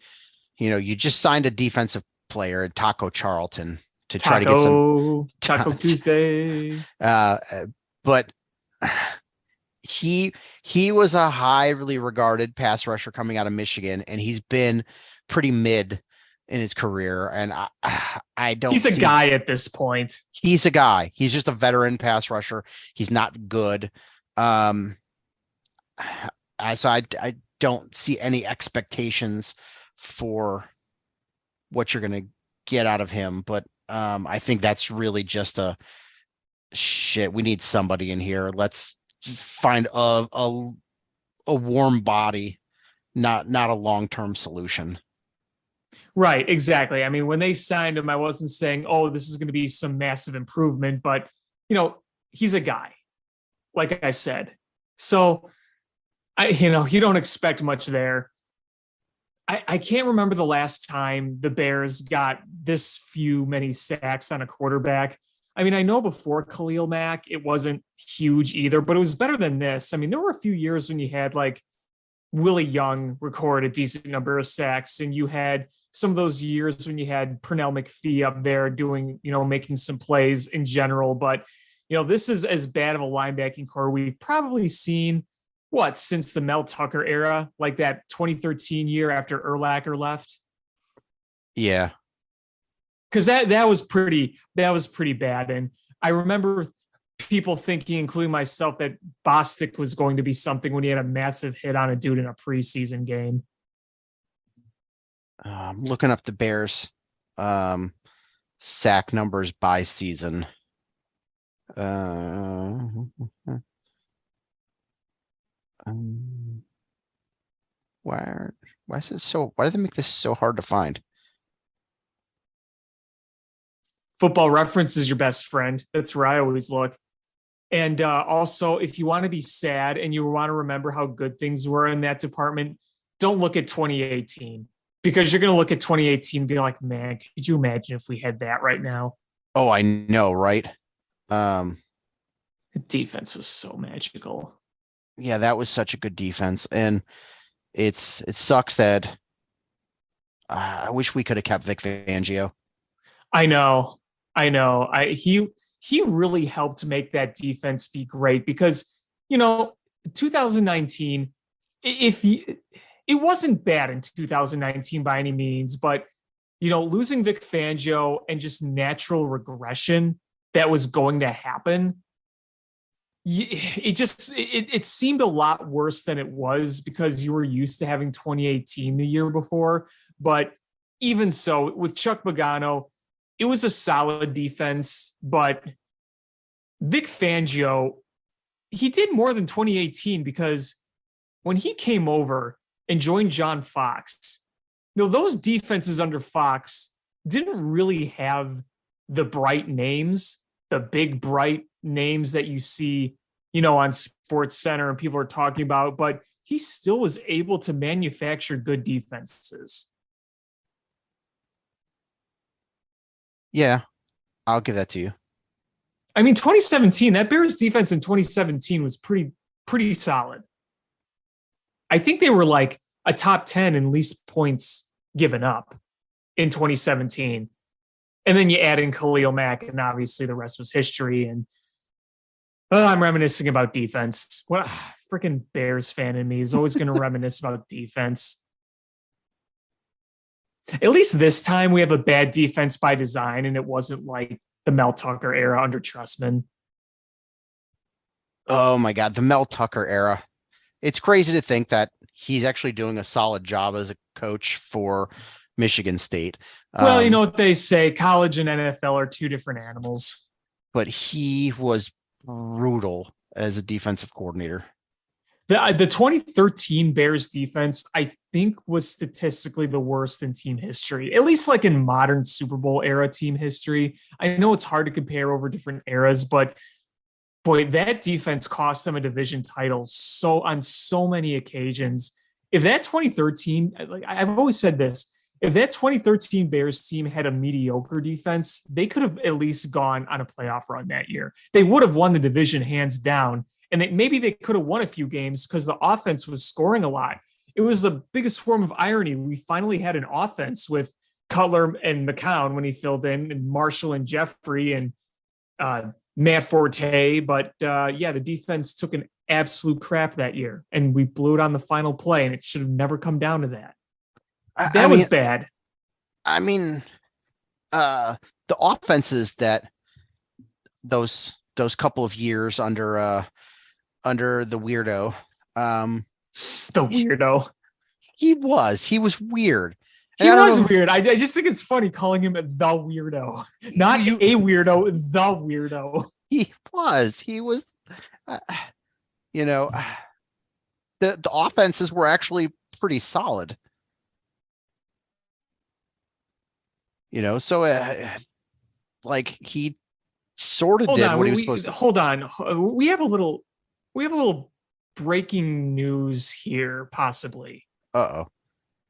you just signed a defensive player, Taco Charlton, to try to get some Taco Tuesday. But he was a highly regarded pass rusher coming out of Michigan, and he's been pretty mid in his career. And I don't. He's a guy at this point. He's a guy. He's just a veteran pass rusher. He's not good. So I don't see any expectations for what you're going to get out of him. But I think that's really just we need somebody in here. Let's find a warm body, not a long-term solution. Right, exactly. I mean, when they signed him, I wasn't saying, oh, this is going to be some massive improvement, but he's a guy, like I said. So you don't expect much there. I can't remember the last time the Bears got this many sacks on a quarterback. I mean, I know before Khalil Mack, it wasn't huge either, but it was better than this. I mean, there were a few years when you had like Willie Young record a decent number of sacks, and you had some of those years when you had Pernell McPhee up there doing, making some plays in general. But, this is as bad of a linebacking core we've probably seen since the Mel Tucker era, like that 2013 year after Urlacher left. Yeah. Cause that was pretty bad. And I remember people thinking, including myself, that Bostic was going to be something when he had a massive hit on a dude in a preseason game. I'm looking up the Bears sack numbers by season. Why is it why do they make this so hard to find? Football Reference is your best friend. That's where I always look. And also, if you want to be sad and you want to remember how good things were in that department, don't look at 2018, because you're going to look at 2018 and be like, man, could you imagine if we had that right now? Oh, I know, right? The defense was so magical. Yeah, that was such a good defense. And it sucks that I wish we could have kept Vic Fangio. I know. I know. He really helped make that defense be great because 2019, if he, it wasn't bad in 2019 by any means, but losing Vic Fangio and just natural regression that was going to happen, it seemed a lot worse than it was because you were used to having 2018 the year before. But even so, with Chuck Pagano, it was a solid defense, but Vic Fangio, he did more than 2018 because when he came over and joined John Fox, those defenses under Fox didn't really have the bright names, the big bright names that you see, on Sports Center and people are talking about, but he still was able to manufacture good defenses. Yeah, I'll give that to you. I mean, 2017, that Bears defense in 2017 was pretty solid. I think they were like a top 10 in least points given up in 2017. And then you add in Khalil Mack, and obviously the rest was history. And I'm reminiscing about defense. What freaking Bears fan in me is always going to reminisce about defense. At least this time we have a bad defense by design, and it wasn't like the Mel Tucker era under Trustman. Oh my God, the Mel Tucker era. It's crazy to think that he's actually doing a solid job as a coach for Michigan State. Well, you know what they say, college and NFL are two different animals. But he was brutal as a defensive coordinator. The 2013 Bears defense, I think, was statistically the worst in team history, at least like in modern Super Bowl era team history. I know it's hard to compare over different eras, but boy, that defense cost them a division title on so many occasions. If that 2013, like I've always said this, if that 2013 Bears team had a mediocre defense, they could have at least gone on a playoff run that year. They would have won the division hands down. And maybe they could have won a few games because the offense was scoring a lot. It was the biggest form of irony. We finally had an offense with Cutler and McCown when he filled in, and Marshall and Jeffrey and Matt Forte. But the defense took an absolute crap that year, and we blew it on the final play, and it should have never come down to that. That was bad. I mean, the offenses that those couple of years under the weirdo. The weirdo. He was weird. He was weird. I just think it's funny calling him the weirdo. Not a weirdo, the weirdo. He was, the offenses were actually pretty solid. So like he sort of did what he was supposed to. Hold on. We have a little breaking news here, possibly. Uh-oh.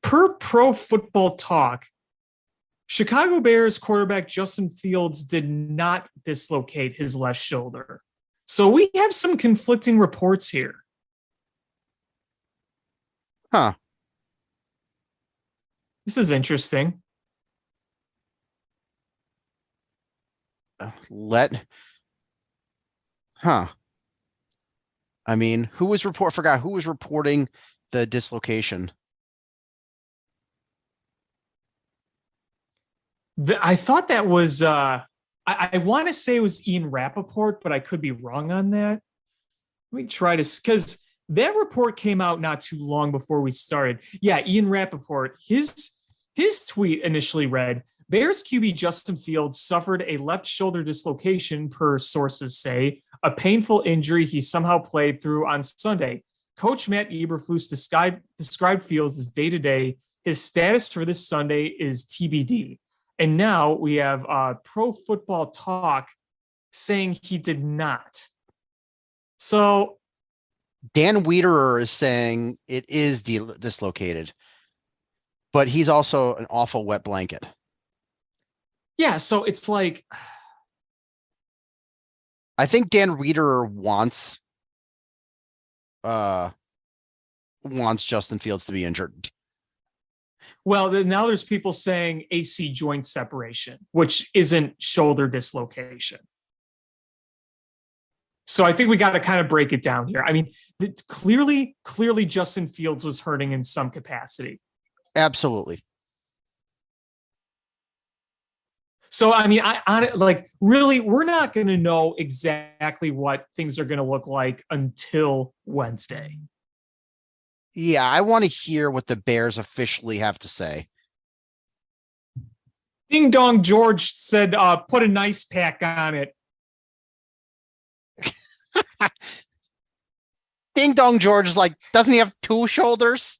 Per Pro Football Talk, Chicago Bears quarterback Justin Fields did not dislocate his left shoulder. So we have some conflicting reports here. Huh. This is interesting. I mean, forgot who was reporting the dislocation. I thought that was, I want to say it was Ian Rappaport, but I could be wrong on that. Let me try to, because that report came out not too long before we started. Yeah, Ian Rappaport, his tweet initially read, Bears QB Justin Fields suffered a left shoulder dislocation, per sources say, a painful injury he somehow played through on Sunday. Coach Matt Eberflus described Fields as day-to-day. His status for this Sunday is TBD. And now we have Pro Football Talk saying he did not. So Dan Wiederer is saying it is dislocated, but he's also an awful wet blanket. Yeah, so it's like, I think Dan Wiederer wants Justin Fields to be injured. Well, now there's people saying AC joint separation, which isn't shoulder dislocation. So I think we got to kind of break it down here. I mean, clearly Justin Fields was hurting in some capacity. Absolutely. So, I mean, really, we're not going to know exactly what things are going to look like until Wednesday. Yeah, I want to hear what the Bears officially have to say. Ding Dong George said, put a nice pack on it. Ding Dong George is like, doesn't he have two shoulders?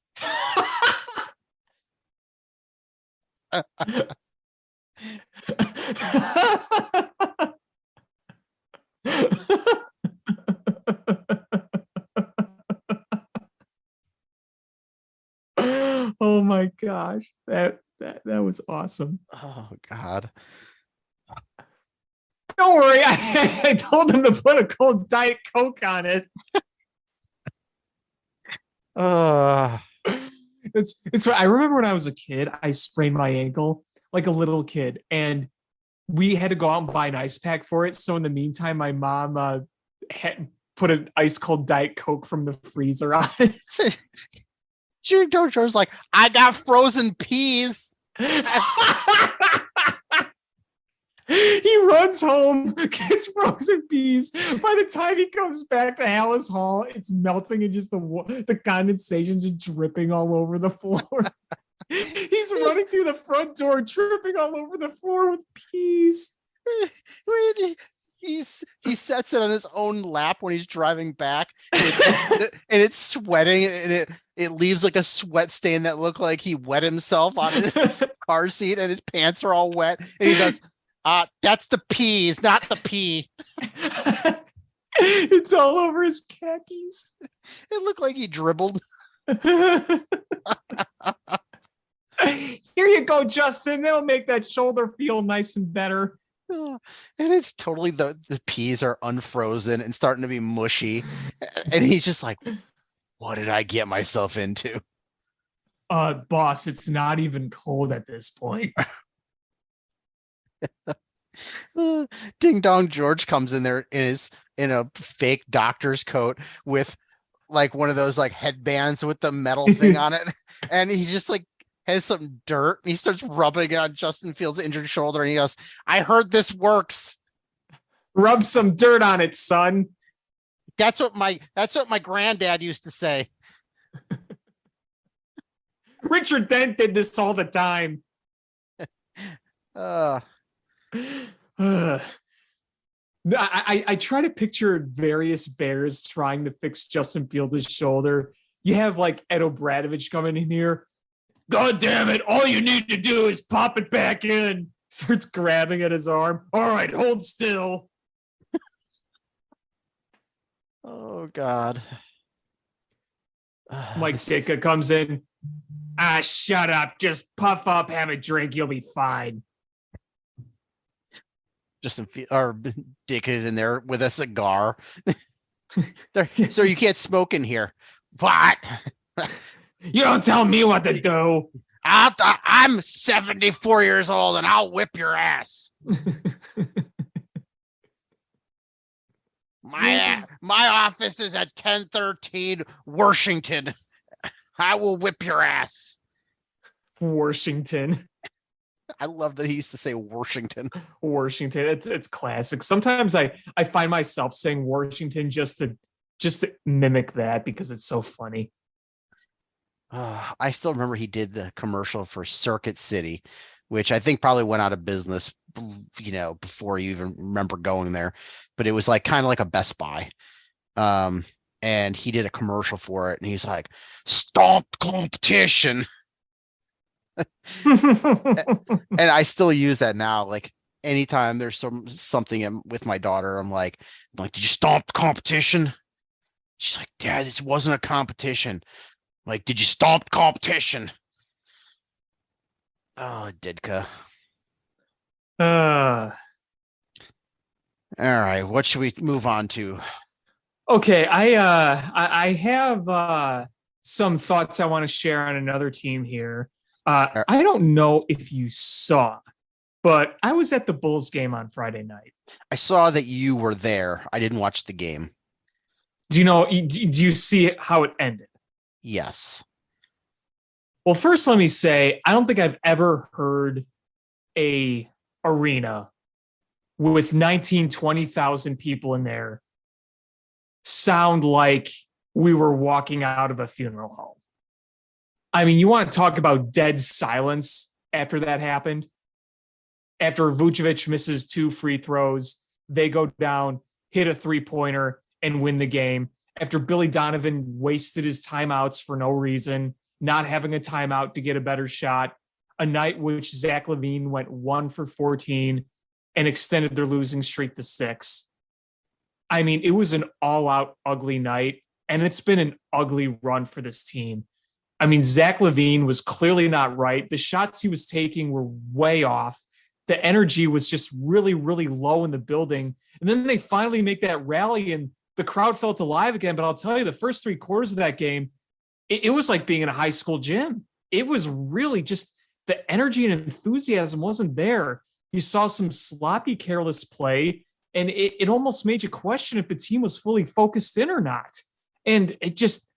Oh my gosh, that was awesome. Oh God. Don't worry, I told him to put a cold Diet Coke on it. It's I remember when I was a kid, I sprained my ankle like a little kid, and we had to go out and buy an ice pack for it. So in the meantime, my mom had put an ice cold Diet Coke from the freezer on it. George's like, I got frozen peas. He runs home, gets frozen peas. By the time he comes back to Hallis Hall, it's melting and just the condensation just dripping all over the floor. He's running through the front door, tripping all over the floor with peas. He sets it on his own lap when he's driving back, and it's sweating, and it leaves like a sweat stain that looked like he wet himself on his car seat, and his pants are all wet. And he goes, that's the peas, not the pee. It's all over his khakis. It looked like he dribbled. Here you go, Justin. That'll make that shoulder feel nice and better. And it's totally the peas are unfrozen and starting to be mushy. And he's just like, what did I get myself into? Boss, it's not even cold at this point. Ding Dong George comes in there in a fake doctor's coat with like one of those like headbands with the metal thing on it, and he just like has some dirt and he starts rubbing it on Justin Fields' injured shoulder, and he goes, I heard this works. Rub some dirt on it, son. That's what my granddad used to say. Richard Dent did this all the time. I try to picture various Bears trying to fix Justin Fields' shoulder. You have like Ed O'Bradovich coming in here. God damn it. All you need to do is pop it back in. Starts grabbing at his arm. All right, hold still. Oh, God. Mike Ditka comes in. Shut up. Just puff up, have a drink. You'll be fine. Dick is in there with a cigar. So you can't smoke in here. What? You don't tell me what to do. I'm 74 years old and I'll whip your ass. My office is at 1013 Washington. I will whip your ass. Washington. I love that he used to say Washington. Washington. It's classic. Sometimes I find myself saying Washington just to mimic that because it's so funny. I still remember he did the commercial for Circuit City, which I think probably went out of business, before you even remember going there. But it was like kind of like a Best Buy. And he did a commercial for it, and he's like, "Stomp competition." And I still use that now. Like anytime there's something with my daughter, I'm like, "Did you stomp competition?" She's like, "Dad, this wasn't a competition." I'm like, "Did you stomp competition?" Oh, Didka. All right, what should we move on to? Okay, I have some thoughts I want to share on another team here. I don't know if you saw, but I was at the Bulls game on Friday night. I saw that you were there. I didn't watch the game. Do you see how it ended? Yes. Well, first, let me say, I don't think I've ever heard a arena with 20,000 people in there sound like we were walking out of a funeral home. I mean, you want to talk about dead silence after that happened? After Vucevic misses 2 free throws, they go down, hit a 3-pointer, and win the game. After Billy Donovan wasted his timeouts for no reason, not having a timeout to get a better shot, a night which Zach LaVine went 1 for 14 and extended their losing streak to 6. I mean, it was an all-out ugly night, and it's been an ugly run for this team. I mean, Zach LaVine was clearly not right. The shots he was taking were way off. The energy was just really, really low in the building. And then they finally make that rally, and the crowd felt alive again. But I'll tell you, the first 3 quarters of that game, it was like being in a high school gym. It was really just the energy and enthusiasm wasn't there. You saw some sloppy, careless play, and it almost made you question if the team was fully focused in or not. And it's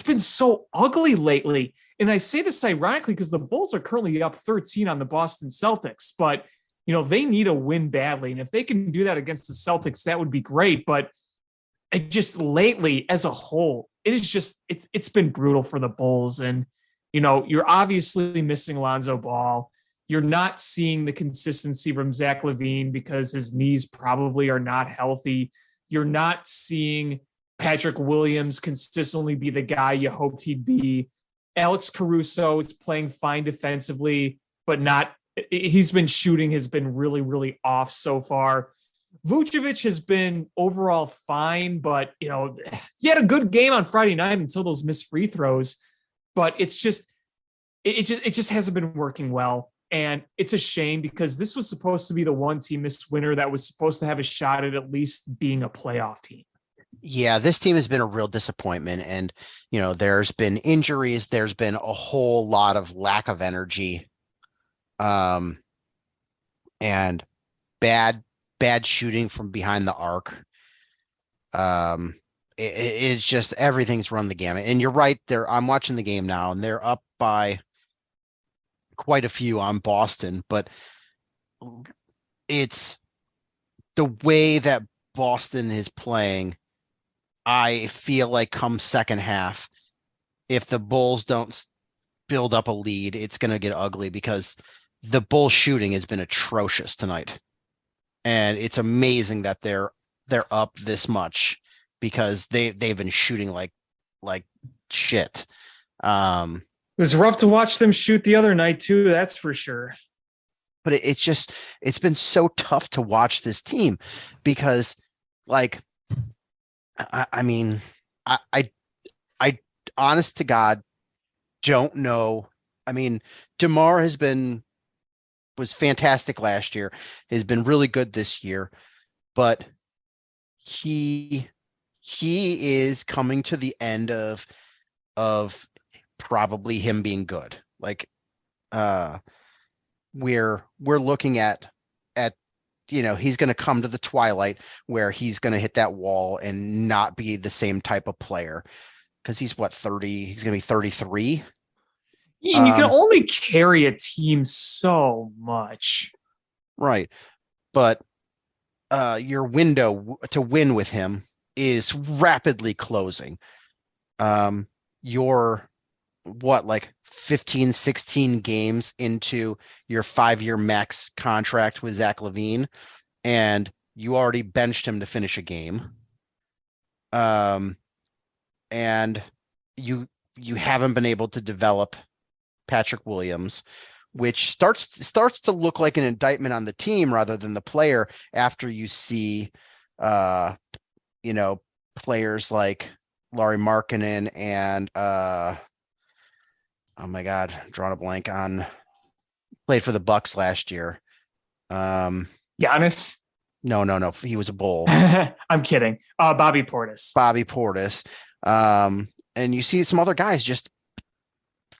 been so ugly lately. And I say this ironically because the Bulls are currently up 13 on the Boston Celtics, but they need a win badly. And if they can do that against the Celtics, that would be great. But lately as a whole, it's been brutal for the Bulls. And, you're obviously missing Lonzo Ball. You're not seeing the consistency from Zach LaVine because his knees probably are not healthy. You're not seeing Patrick Williams consistently be the guy you hoped he'd be. Alex Caruso is playing fine defensively, but he's been shooting has been really, really off so far. Vucevic has been overall fine, but he had a good game on Friday night until those missed free throws. But it just hasn't been working well. And it's a shame because this was supposed to be the one team this winter that was supposed to have a shot at least being a playoff team. Yeah, this team has been a real disappointment. And, there's been injuries. There's been a whole lot of lack of energy. And bad shooting from behind the arc. It's just everything's run the gamut. And you're right there. I'm watching the game now and they're up by quite a few on Boston, but it's the way that Boston is playing. I feel like come second half, if the Bulls don't build up a lead, it's going to get ugly because the Bulls shooting has been atrocious tonight. And it's amazing that they're up this much because they've been shooting like shit. It was rough to watch them shoot the other night too. That's for sure. But it's been so tough to watch this team because I mean, I honest to God don't know. I mean, DeMar was fantastic last year, has been really good this year, but he is coming to the end of probably him being good. We're looking at he's going to come to the twilight where he's going to hit that wall and not be the same type of player because he's 30, he's going to be 33. And you can only carry a team so much. Right. But your window to win with him is rapidly closing. You're 15, 16 games into your 5-year max contract with Zach LaVine, and you already benched him to finish a game. And you haven't been able to develop Patrick Williams, which starts to look like an indictment on the team rather than the player after you see players like Lauri Markkanen and oh my God, I'm drawing a blank on played for the Bucks last year. Giannis? No. He was a Bull. I'm kidding. Bobby Portis. And you see some other guys just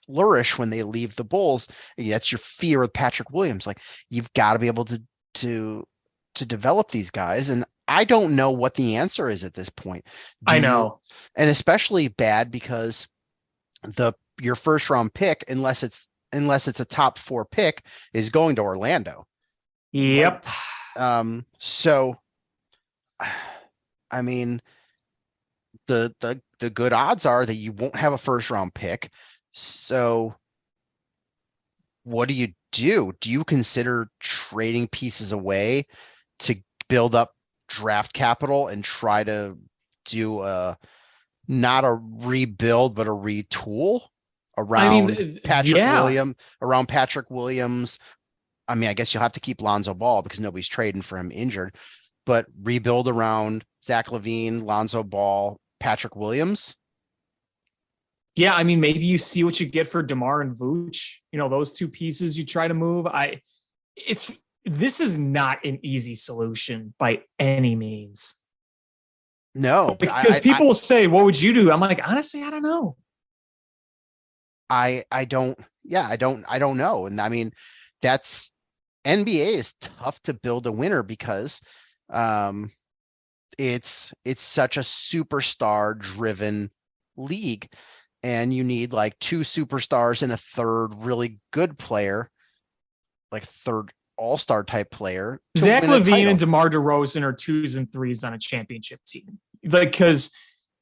flourish when they leave the Bulls. That's your fear with Patrick Williams. Like, you've got to be able to develop these guys. And I don't know what the answer is at this point. I know. And especially bad because your first round pick, unless it's a top 4 pick, is going to Orlando. Yep. So I mean, the good odds are that you won't have a first round pick. So what do you do? Do you consider trading pieces away to build up draft capital and try to do not a rebuild, but a retool around Patrick Williams? I mean, I guess you'll have to keep Lonzo Ball because nobody's trading for him injured, but rebuild around Zach LaVine, Lonzo Ball, Patrick Williams. Yeah, I mean, maybe you see what you get for DeMar and Vooch. Those two pieces you try to move. This is not an easy solution by any means. No, because people will say, "What would you do?" I'm like, honestly, I don't know. I don't know. And I mean, that's NBA is tough to build a winner because it's such a superstar driven league, and you need like 2 superstars and a third really good player, like third all-star type player. Zach LaVine and DeMar DeRozan are 2s and 3s on a championship team. Because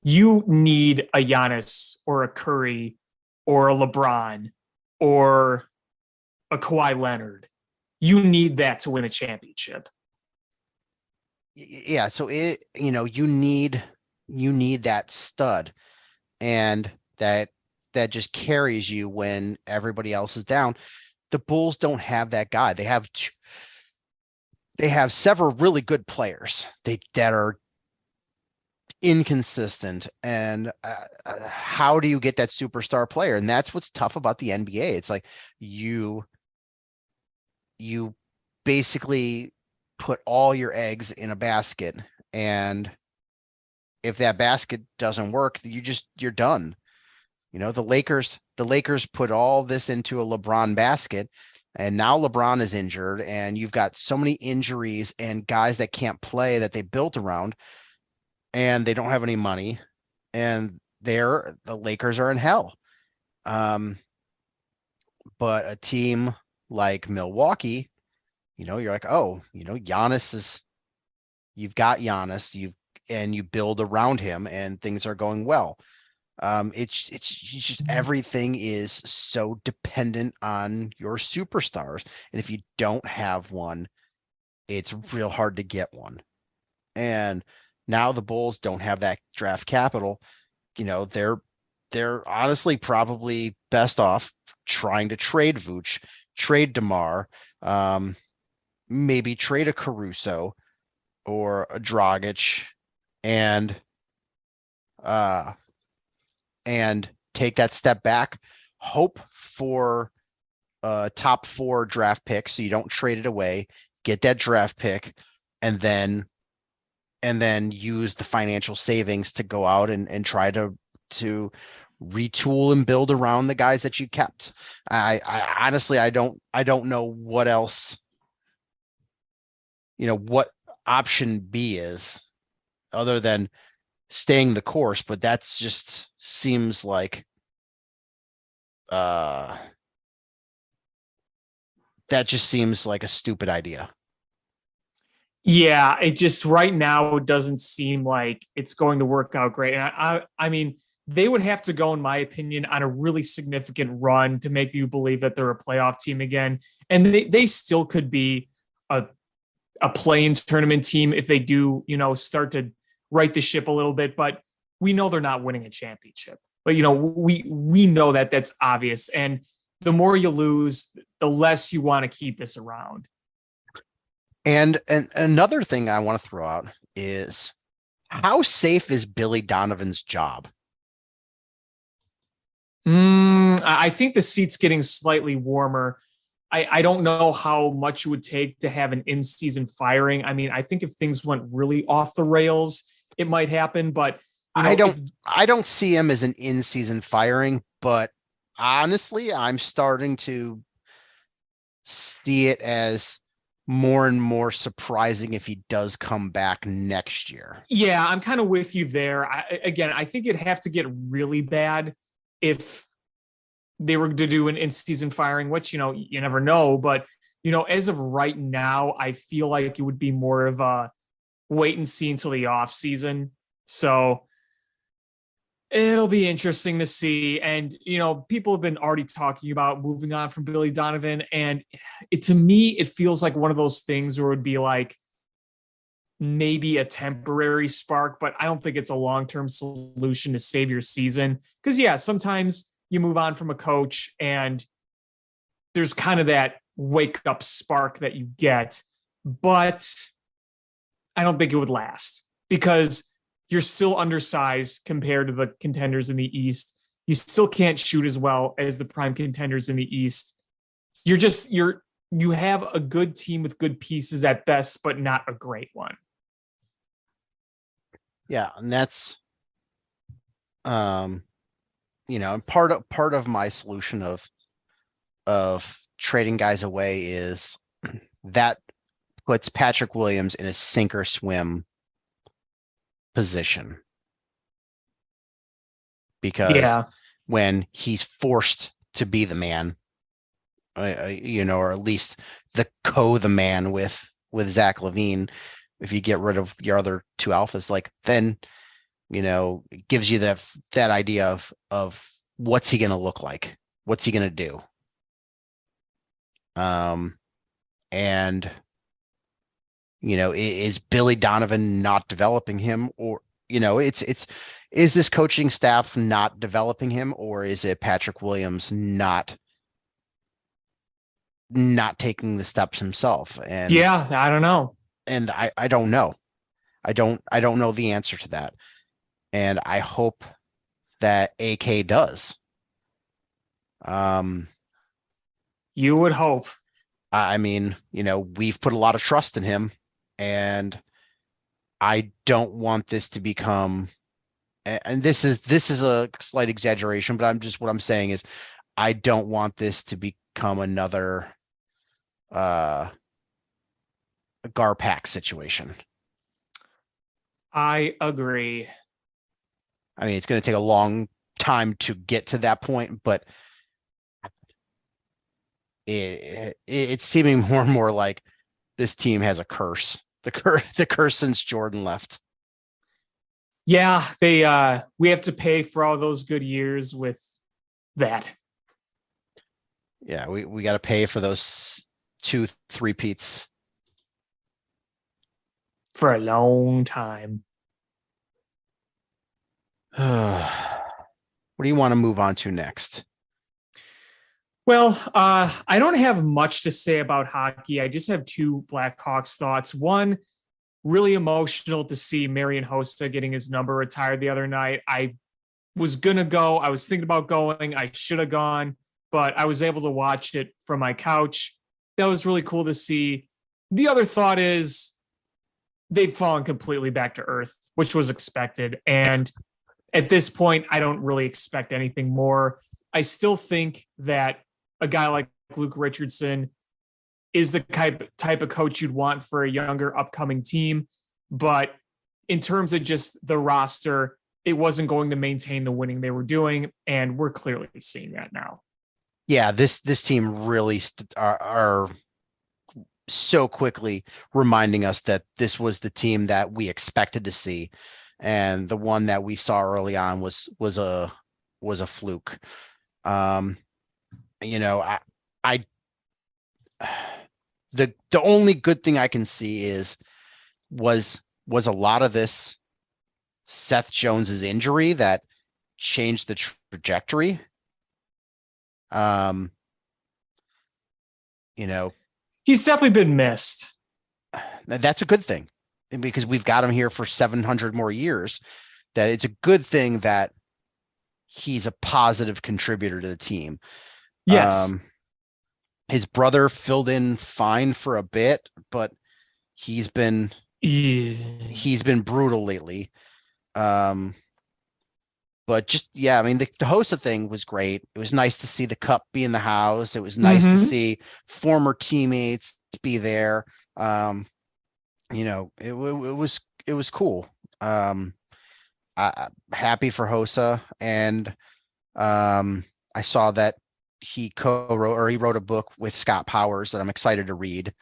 you need a Giannis or a Curry or a LeBron or a Kawhi Leonard. You need that to win a championship. Yeah, so you need that stud, and that just carries you when everybody else is down. The Bulls don't have that guy. They have several really good players that are inconsistent, and how do you get that superstar player? And that's what's tough about the NBA. It's like you basically put all your eggs in a basket, and if that basket doesn't work, you're done. The Lakers put all this into a LeBron basket, and now LeBron is injured, and you've got so many injuries and guys that can't play that they built around, and they don't have any money, and the Lakers are in hell. But a team like Milwaukee, you're like, oh, Giannis you've got Giannis, and you build around him, and things are going well. It's just everything is so dependent on your superstars, and if you don't have one, it's real hard to get one. And now the Bulls don't have that draft capital. They're honestly probably best off trying to trade Vooch, trade DeMar, maybe trade a Caruso or a Dragic, and take that step back, hope for a top 4 draft pick so you don't trade it away, get that draft pick, and then use the financial savings to go out and try to retool and build around the guys that you kept. I honestly, I don't know what else, what option B is other than staying the course, but that's just seems like a stupid idea. Yeah, it just right now doesn't seem like it's going to work out great. And I mean, they would have to go, in my opinion, on a really significant run to make you believe that they're a playoff team again. And they still could be a play-in tournament team if they do, start to right the ship a little bit. But we know they're not winning a championship. But, we know that that's obvious. And the more you lose, the less you want to keep this around. And another thing I want to throw out is, how safe is Billy Donovan's job? I think the seat's getting slightly warmer. I don't know how much it would take to have an in-season firing. I mean, I think if things went really off the rails, it might happen. But I don't see him as an in-season firing, but honestly, I'm starting to see it as more and more surprising if he does come back next year. Yeah, I'm kind of with you there. I think it'd have to get really bad if they were to do an in-season firing, which, you never know. But, as of right now, I feel like it would be more of a wait and see until the off season. So it'll be interesting to see. And, people have been already talking about moving on from Billy Donovan. And to me, it feels like one of those things where it would be like maybe a temporary spark, but I don't think it's a long-term solution to save your season. Because, yeah, sometimes you move on from a coach and there's kind of that wake up spark that you get, but I don't think it would last because you're still undersized compared to the contenders in the East. You still can't shoot as well as the prime contenders in the East. You have a good team with good pieces at best, but not a great one. Yeah. And that's, part of my solution of trading guys away is that puts Patrick Williams in a sink or swim position, because when he's forced to be the man, or at least the man with Zach LaVine, if you get rid of your other two alphas, like then, it gives you that idea of what's he going to look like? What's he going to do? And is Billy Donovan not developing him, or, is this coaching staff not developing him, or is it Patrick Williams not taking the steps himself? And yeah, I don't know. And I don't know. I don't know the answer to that. And I hope that AK does. You would hope. I mean, we've put a lot of trust in him, and I don't want this to become, and this is a slight exaggeration, but what I'm saying is I don't want this to become another Garpax situation. I agree. I mean, it's going to take a long time to get to that point, but it's seeming more and more like this team has a curse. The curse since Jordan left. Yeah, we have to pay for all those good years with that. Yeah, we got to pay for those 2-3 peats for a long time. What do you want to move on to next? Well, I don't have much to say about hockey. I just have two Blackhawks thoughts. One, really emotional to see Marian Hossa getting his number retired the other night. I was going to go. I was thinking about going. I should have gone, but I was able to watch it from my couch. That was really cool to see. The other thought is they've fallen completely back to earth, which was expected. And at this point, I don't really expect anything more. I still think that a guy like Luke Richardson is the type of coach you'd want for a younger upcoming team. But in terms of just the roster, it wasn't going to maintain the winning they were doing. And we're clearly seeing that now. Yeah, this team really are so quickly reminding us that this was the team that we expected to see. And the one that we saw early on was a fluke. The only good thing I can see was a lot of this Seth Jones's injury that changed the trajectory. He's definitely been missed. That's a good thing, because we've got him here for 700 more years. That it's a good thing that he's a positive contributor to the team. Yes. His brother filled in fine for a bit, but he's been brutal lately. But just, yeah, I mean, the Hossa thing was great. It was nice to see the cup be in the house. It was nice to see former teammates be there. It was cool. I'm happy for Hossa, and I saw that he wrote a book with Scott Powers that I'm excited to read.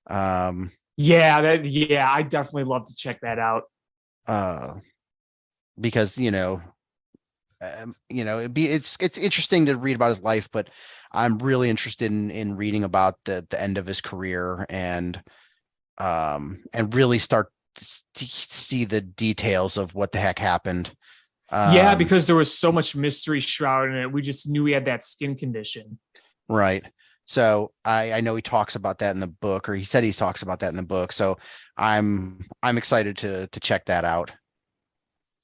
I definitely love to check that out. Because it's interesting to read about his life, but I'm really interested in reading about the end of his career and really start to see the details of what the heck happened. Because there was so much mystery shrouded in it. We just knew he had that skin condition. Right. So I know he talks about that in the book, or he said he talks about that in the book. So I'm excited to check that out.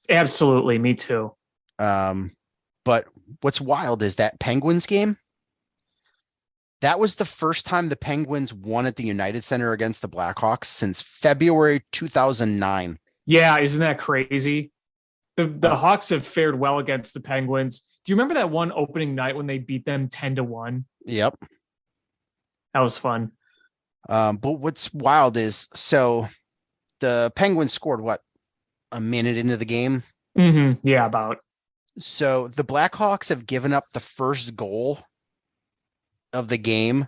Absolutely. Me too. But what's wild is that Penguins game. That was the first time the Penguins won at the United Center against the Blackhawks since February 2009. Yeah, isn't that crazy? The Hawks have fared well against the Penguins. Do you remember that one opening night when they beat them 10-1? Yep. That was fun. But what's wild is, so the Penguins scored a minute into the game? Yeah, about. So the Blackhawks have given up the first goal of the game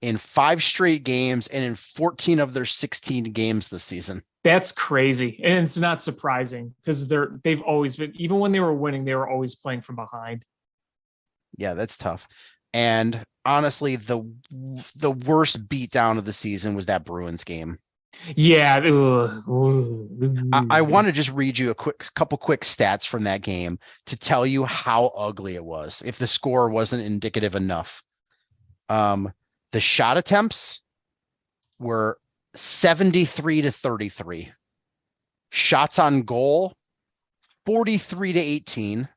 in 5 straight games and in 14 of their 16 games this season. That's crazy. And it's not surprising because they've always been, even when they were winning, they were always playing from behind. Yeah, that's tough. And honestly, the worst beatdown of the season was that Bruins game. Yeah. I want to just read you a couple quick stats from that game to tell you how ugly it was, if the score wasn't indicative enough. The shot attempts were 73-33. Shots on goal, 43-18.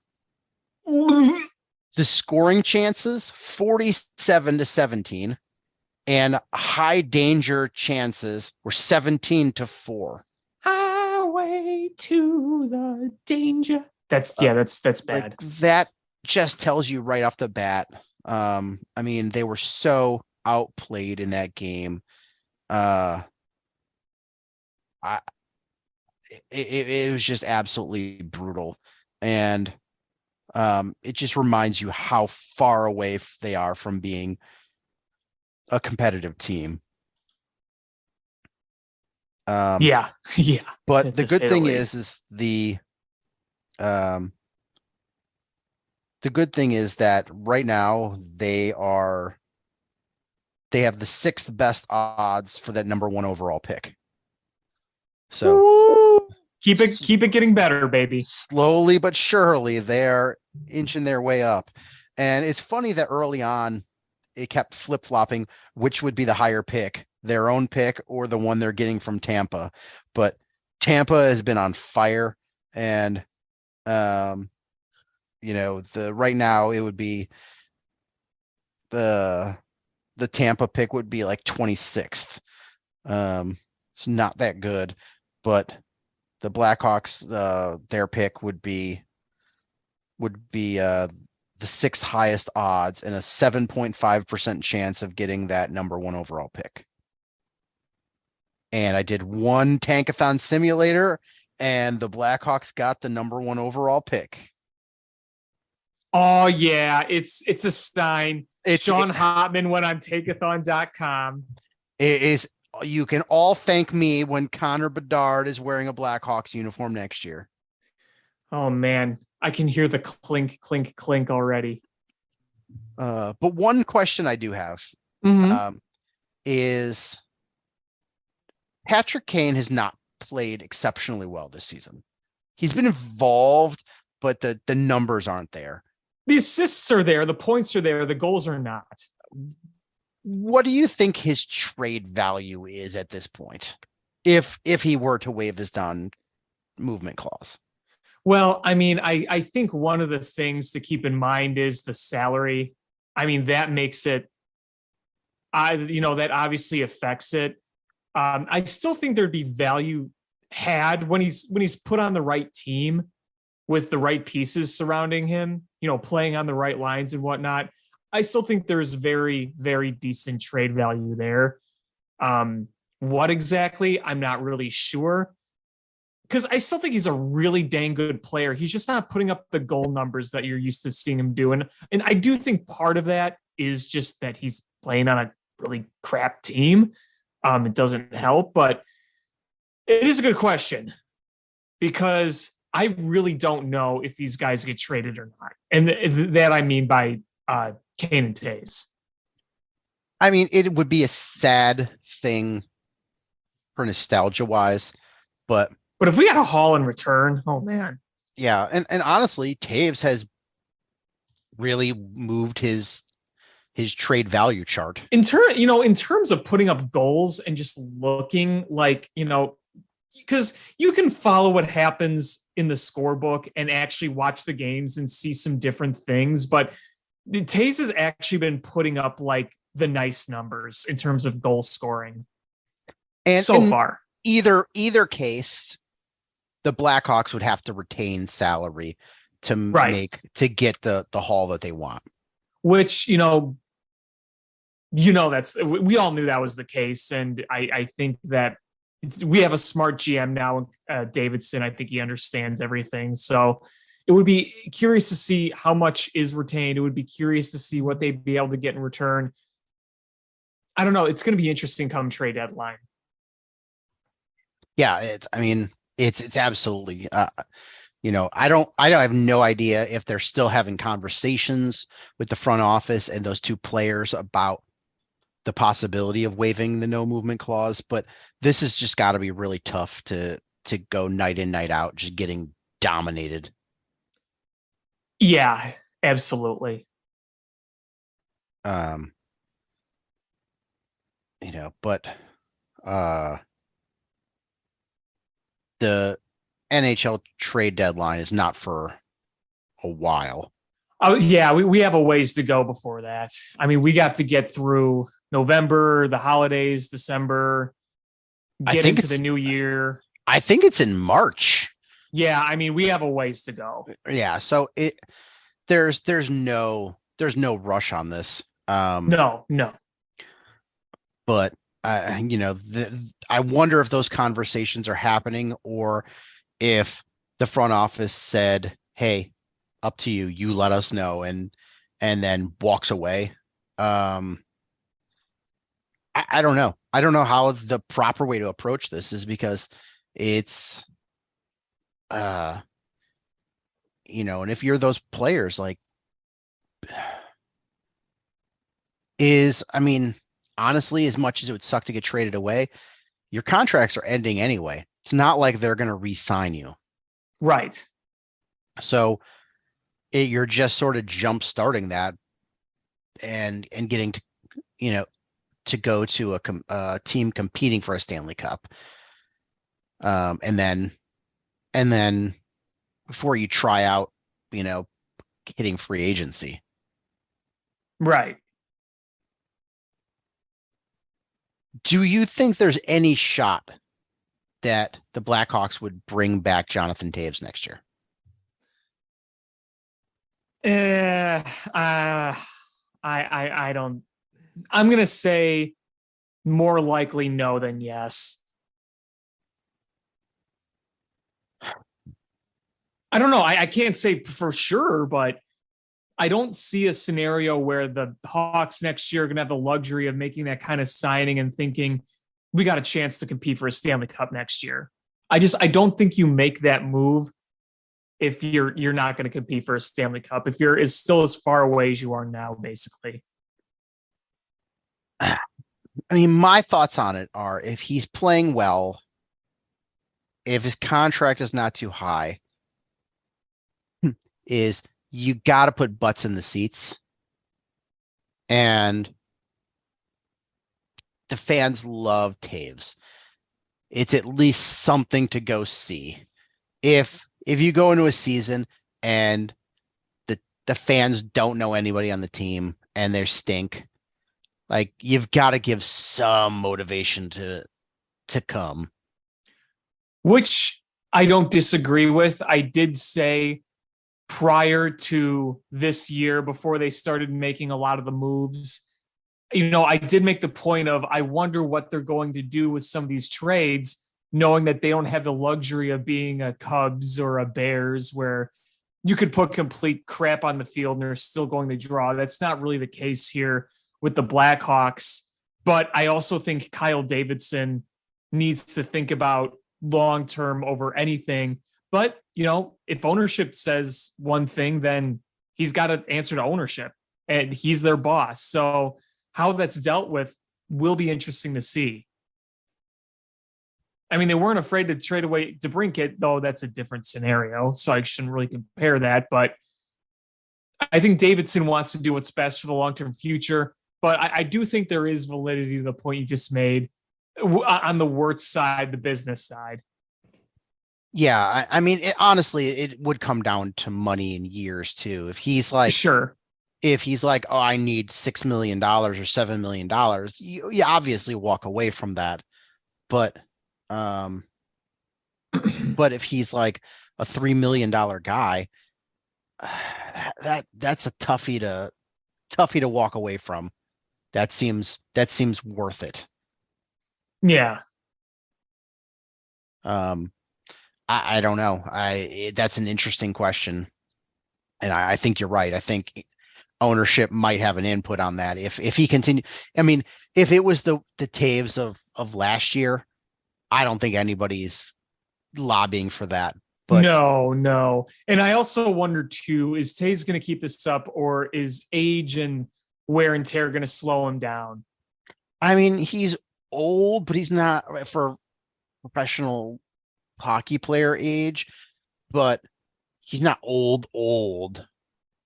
The scoring chances, 47-17. And high danger chances were 17-4. Highway to the danger. That's bad. Like, that just tells you right off the bat. I mean, they were so outplayed in that game. It was just absolutely brutal, and it just reminds you how far away they are from being a competitive team. Yeah. But the good thing is the good thing is that right now they have the 6th best odds for that number 1 overall pick. So woo! Keep it getting better, baby. Slowly but surely they're inching their way up. And it's funny that early on it kept flip-flopping which would be the higher pick, their own pick or the one they're getting from Tampa. But Tampa has been on fire, and right now it would be the Tampa pick would be like 26th. It's not that good, but the Blackhawks, their pick would be the 6th highest odds and a 7.5% chance of getting that number 1 overall pick. And I did one Tankathon simulator, and the Blackhawks got the number 1 overall pick. Oh yeah, it's a sign. Sean Hotman went on Tankathon.com. It is. You can all thank me when Connor Bedard is wearing a Blackhawks uniform next year. Oh man, I can hear the clink, clink, clink already. But one question I do have is Patrick Kane has not played exceptionally well this season. He's been involved, but the numbers aren't there. The assists are there, the points are there, the goals are not. What do you think his trade value is at this point, if he were to waive his non-movement clause? Well, I mean, I think one of the things to keep in mind is the salary. I mean, that makes it, that obviously affects it. I still think there'd be value had when he's put on the right team. with the right pieces surrounding him, playing on the right lines and whatnot, I still think there's very, very decent trade value there. What exactly, I'm not really sure, because I still think he's a really dang good player. He's just not putting up the goal numbers that you're used to seeing him doing. And I do think part of that is just that he's playing on a really crap team. It doesn't help, but it is a good question because I really don't know if these guys get traded or not. And that I mean by Kane and Taves. I mean, it would be a sad thing for nostalgia wise, but if we got a haul in return, oh man. Yeah, and honestly, Taves has really moved his trade value chart. In terms of putting up goals and just looking like, because you can follow what happens in the scorebook and actually watch the games and see some different things. But Taves has actually been putting up like the nice numbers in terms of goal scoring. And so far, either case, the Blackhawks would have to retain salary to get the haul that they want. Which, that's, we all knew that was the case. And I think that we have a smart GM now, Davidson. I think he understands everything. So it would be curious to see how much is retained. It would be curious to see what they'd be able to get in return. I don't know. It's going to be interesting come trade deadline. Yeah. It's absolutely, I have no idea if they're still having conversations with the front office and those two players about the possibility of waiving the no movement clause, but this has just got to be really tough to go night in, night out, just getting dominated. Yeah, absolutely. But the NHL trade deadline is not for a while. Oh yeah, we have a ways to go before that. I mean, we got to get through November, the holidays, December, get into the new year. I think it's in March. Yeah, I mean, we have a ways to go. Yeah, so there's no rush on this. No. But I wonder if those conversations are happening or if the front office said, "Hey, up to you. You let us know," and then walks away. I don't know. I don't know how the proper way to approach this is because it's, and if you're those players, like, honestly, as much as it would suck to get traded away, your contracts are ending anyway. It's not like they're going to re-sign you. Right. So you're just sort of jump starting that and getting to, to go to a team competing for a Stanley Cup. And then before you try out, hitting free agency. Right. Do you think there's any shot that the Blackhawks would bring back Jonathan Taves next year? I don't. I'm gonna say more likely no than yes. I don't know. I can't say for sure, but I don't see a scenario where the Hawks next year are going to have the luxury of making that kind of signing and thinking we got a chance to compete for a Stanley Cup next year. I don't think you make that move if you're not going to compete for a Stanley Cup, if you're still as far away as you are now, basically. I mean, my thoughts on it are if he's playing well, if his contract is not too high, is you got to put butts in the seats. And the fans love Taves. It's at least something to go see. If you go into a season and the fans don't know anybody on the team and they stink, like, you've got to give some motivation to come. Which I don't disagree with. I did say prior to this year, before they started making a lot of the moves, I did make the point of I wonder what they're going to do with some of these trades, knowing that they don't have the luxury of being a Cubs or a Bears where you could put complete crap on the field and they're still going to draw. That's not really the case here with the Blackhawks. But I also think Kyle Davidson needs to think about long-term over anything. But, if ownership says one thing, then he's got to answer to ownership and he's their boss. So how that's dealt with will be interesting to see. I mean, they weren't afraid to trade away DeBrincat, though that's a different scenario. So I shouldn't really compare that. But I think Davidson wants to do what's best for the long-term future. But I do think there is validity to the point you just made on the Wirtz side, the business side. Yeah, I mean, honestly, it would come down to money in years too. If he's like, sure, if he's like, oh, I need $6 million or $7 million, you obviously walk away from that. But, but if he's like a $3 million guy, that's a toughie to walk away from. That seems worth it. Yeah. I don't know. That's an interesting question. And I think you're right. I think ownership might have an input on that. If he continued, I mean, if it was the Taves of last year, I don't think anybody's lobbying for that. But No. And I also wonder too, is Taves going to keep this up, or is age and wear and tear going to slow him down? I mean, he's old, but he's not for professional hockey player age, but he's not old.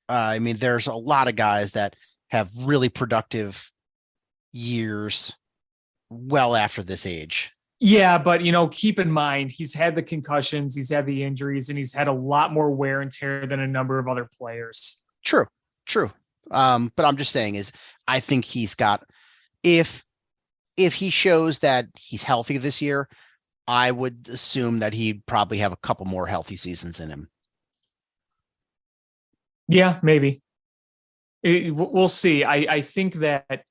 I mean, there's a lot of guys that have really productive years well after this age. Yeah, but keep in mind, he's had the concussions, he's had the injuries, and he's had a lot more wear and tear than a number of other players. True. But I'm just saying I think he's got, if he shows that he's healthy this year, I would assume that he'd probably have a couple more healthy seasons in him. Yeah, maybe. We'll see. I think that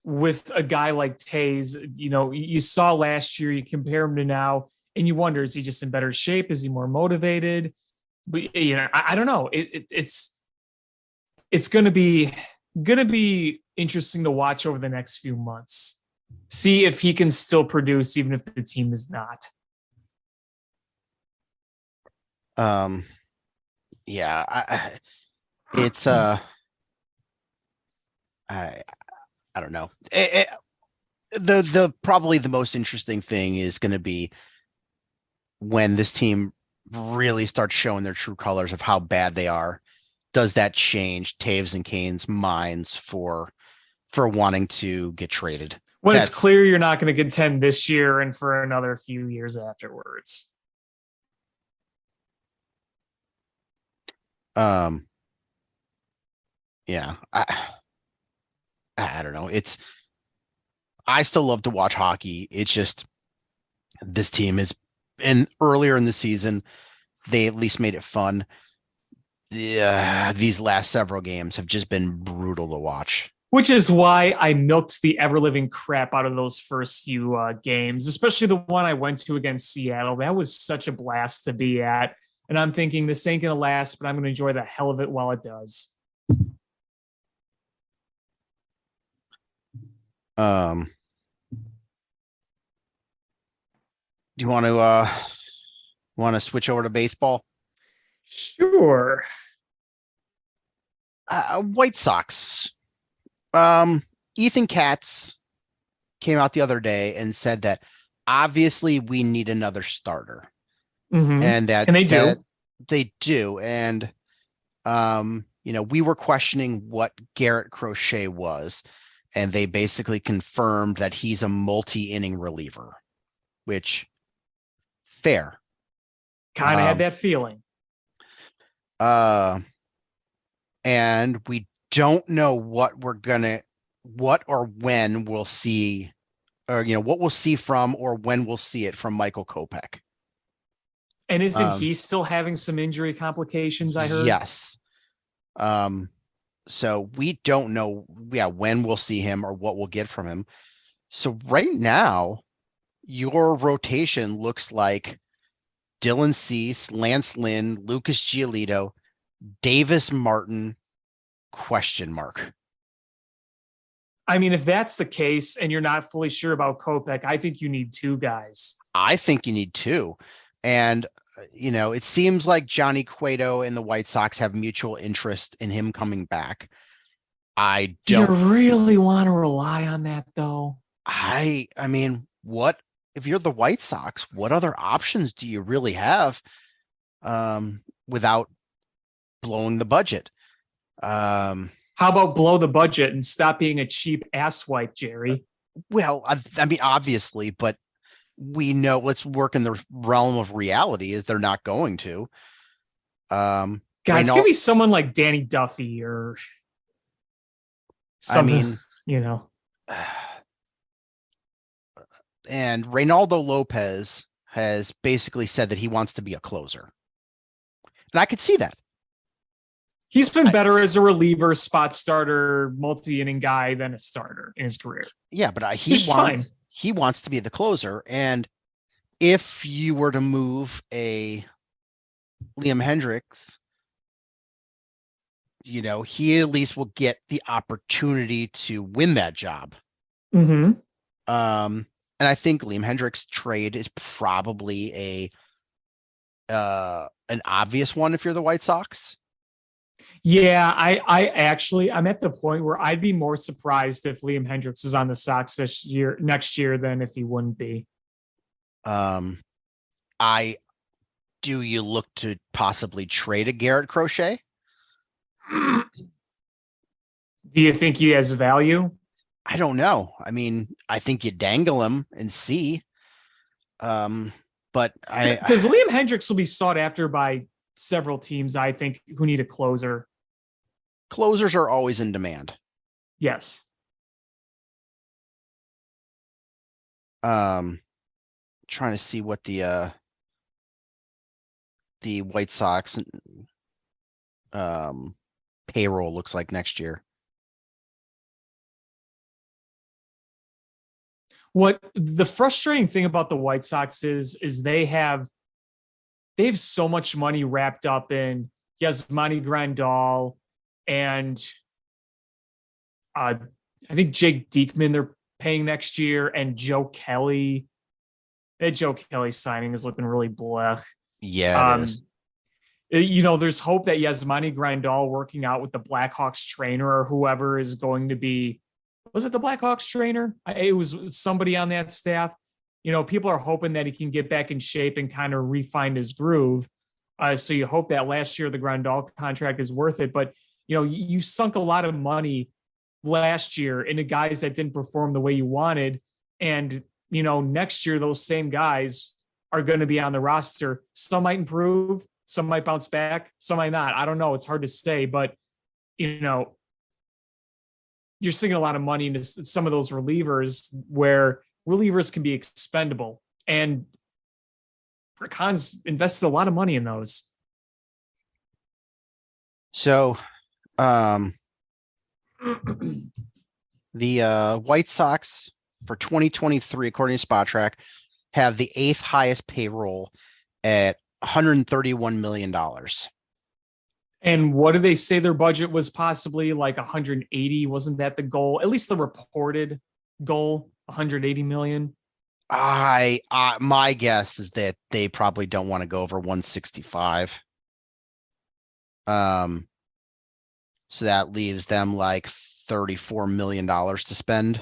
with a guy like Taves, you saw last year, you compare him to now, and you wonder, is he just in better shape? Is he more motivated? But I don't know. It's going to be interesting to watch over the next few months. See if he can still produce, even if the team is not. Yeah, it's I don't know. The probably the most interesting thing is going to be when this team really starts showing their true colors of how bad they are. Does that change Taves and Kane's minds for wanting to get traded? When it's clear you're not going to contend this year and for another few years afterwards. Yeah, I don't know. I still love to watch hockey. It's just this team is, and earlier in the season, they at least made it fun. Yeah, these last several games have just been brutal to watch. Which is why I milked the ever-living crap out of those first few games, especially the one I went to against Seattle. That was such a blast to be at. And I'm thinking this ain't going to last, but I'm going to enjoy the hell of it while it does. Do you want to switch over to baseball? Sure. White Sox. Ethan Katz came out the other day and said that obviously we need another starter. Mm-hmm. And they do. And, we were questioning what Garrett Crochet was, and they basically confirmed that he's a multi-inning reliever, which fair. Kind of had that feeling. And we don't know what or when we'll see, or what we'll see from, or when we'll see it from Michael Kopech. And isn't he still having some injury complications, I heard? Yes. So we don't know when we'll see him or what we'll get from him. So right now, your rotation looks like Dylan Cease, Lance Lynn, Lucas Giolito, Davis Martin, ? I mean, if that's the case and you're not fully sure about Kopech, I think you need two guys. I think you need two. And, it seems like Johnny Cueto and the White Sox have mutual interest in him coming back. I Do you don't really want to rely on that, though? I mean, what if you're the White Sox? What other options do you really have without blowing the budget? How about blow the budget and stop being a cheap asswipe, Jerry? Well, I mean, obviously, but we know, let's work in the realm of reality, is they're not going to. God, it's gonna be someone like Danny Duffy or something, And Reynaldo Lopez has basically said that he wants to be a closer. And I could see that. He's been better as a reliever, spot starter, multi-inning guy than a starter in his career. Yeah, but he wants to be the closer. And if you were to move a Liam Hendricks, he at least will get the opportunity to win that job. Mm-hmm. And I think Liam Hendricks' trade is probably an obvious one if you're the White Sox. Yeah, I'm at the point where I'd be more surprised if Liam Hendricks is on the Sox next year than if he wouldn't be. Do you look to possibly trade a Garrett Crochet? Do you think he has value? I don't know. I mean, I think you dangle him and see. But because Liam Hendricks will be sought after by several teams, I think, who need a closer. Closers are always in demand. Yes. Trying to see what the White Sox payroll looks like next year. What the frustrating thing about the White Sox is they have so much money wrapped up in Yasmani Grandal and I think Jake Diekman they're paying next year, and Joe Kelly. That Joe Kelly signing is looking really blech. Yeah, it is. There's hope that Yasmani Grandal working out with the Blackhawks trainer or whoever is going to be. Was it the Blackhawks trainer? It was somebody on that staff. People are hoping that he can get back in shape and kind of refine his groove. So you hope that last year the Grandal contract is worth it. But, you sunk a lot of money last year into guys that didn't perform the way you wanted. And, next year, those same guys are going to be on the roster. Some might improve. Some might bounce back. Some might not. I don't know. It's hard to say. But, you're sinking a lot of money into some of those relievers where relievers can be expendable. And Khan's invested a lot of money in those. So the White Sox for 2023, according to SpotTrack, have the 8th highest payroll at $131 million. And what do they say their budget was possibly like 180? Wasn't that the goal? At least the reported goal, 180 million. My guess is that they probably don't want to go over 165. So that leaves them like $34 million to spend.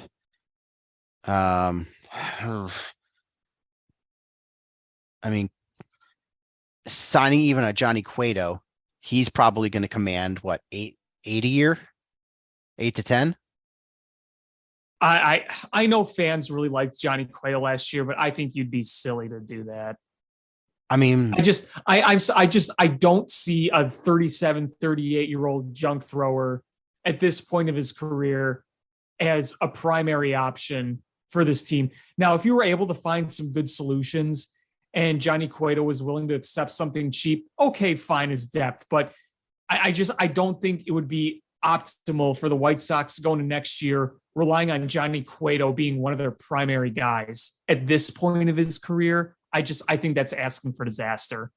I mean, signing even a Johnny Cueto, he's probably going to command what, 8 a year, 8 to 10. I know fans really liked Johnny Cueto last year, but I think you'd be silly to do that. I mean, I don't see a 37, 38-year-old junk thrower at this point of his career as a primary option for this team. Now, if you were able to find some good solutions and Johnny Cueto was willing to accept something cheap, okay, fine as depth. But I don't think it would be optimal for the White Sox going to next year, relying on Johnny Cueto being one of their primary guys at this point of his career. I think that's asking for disaster.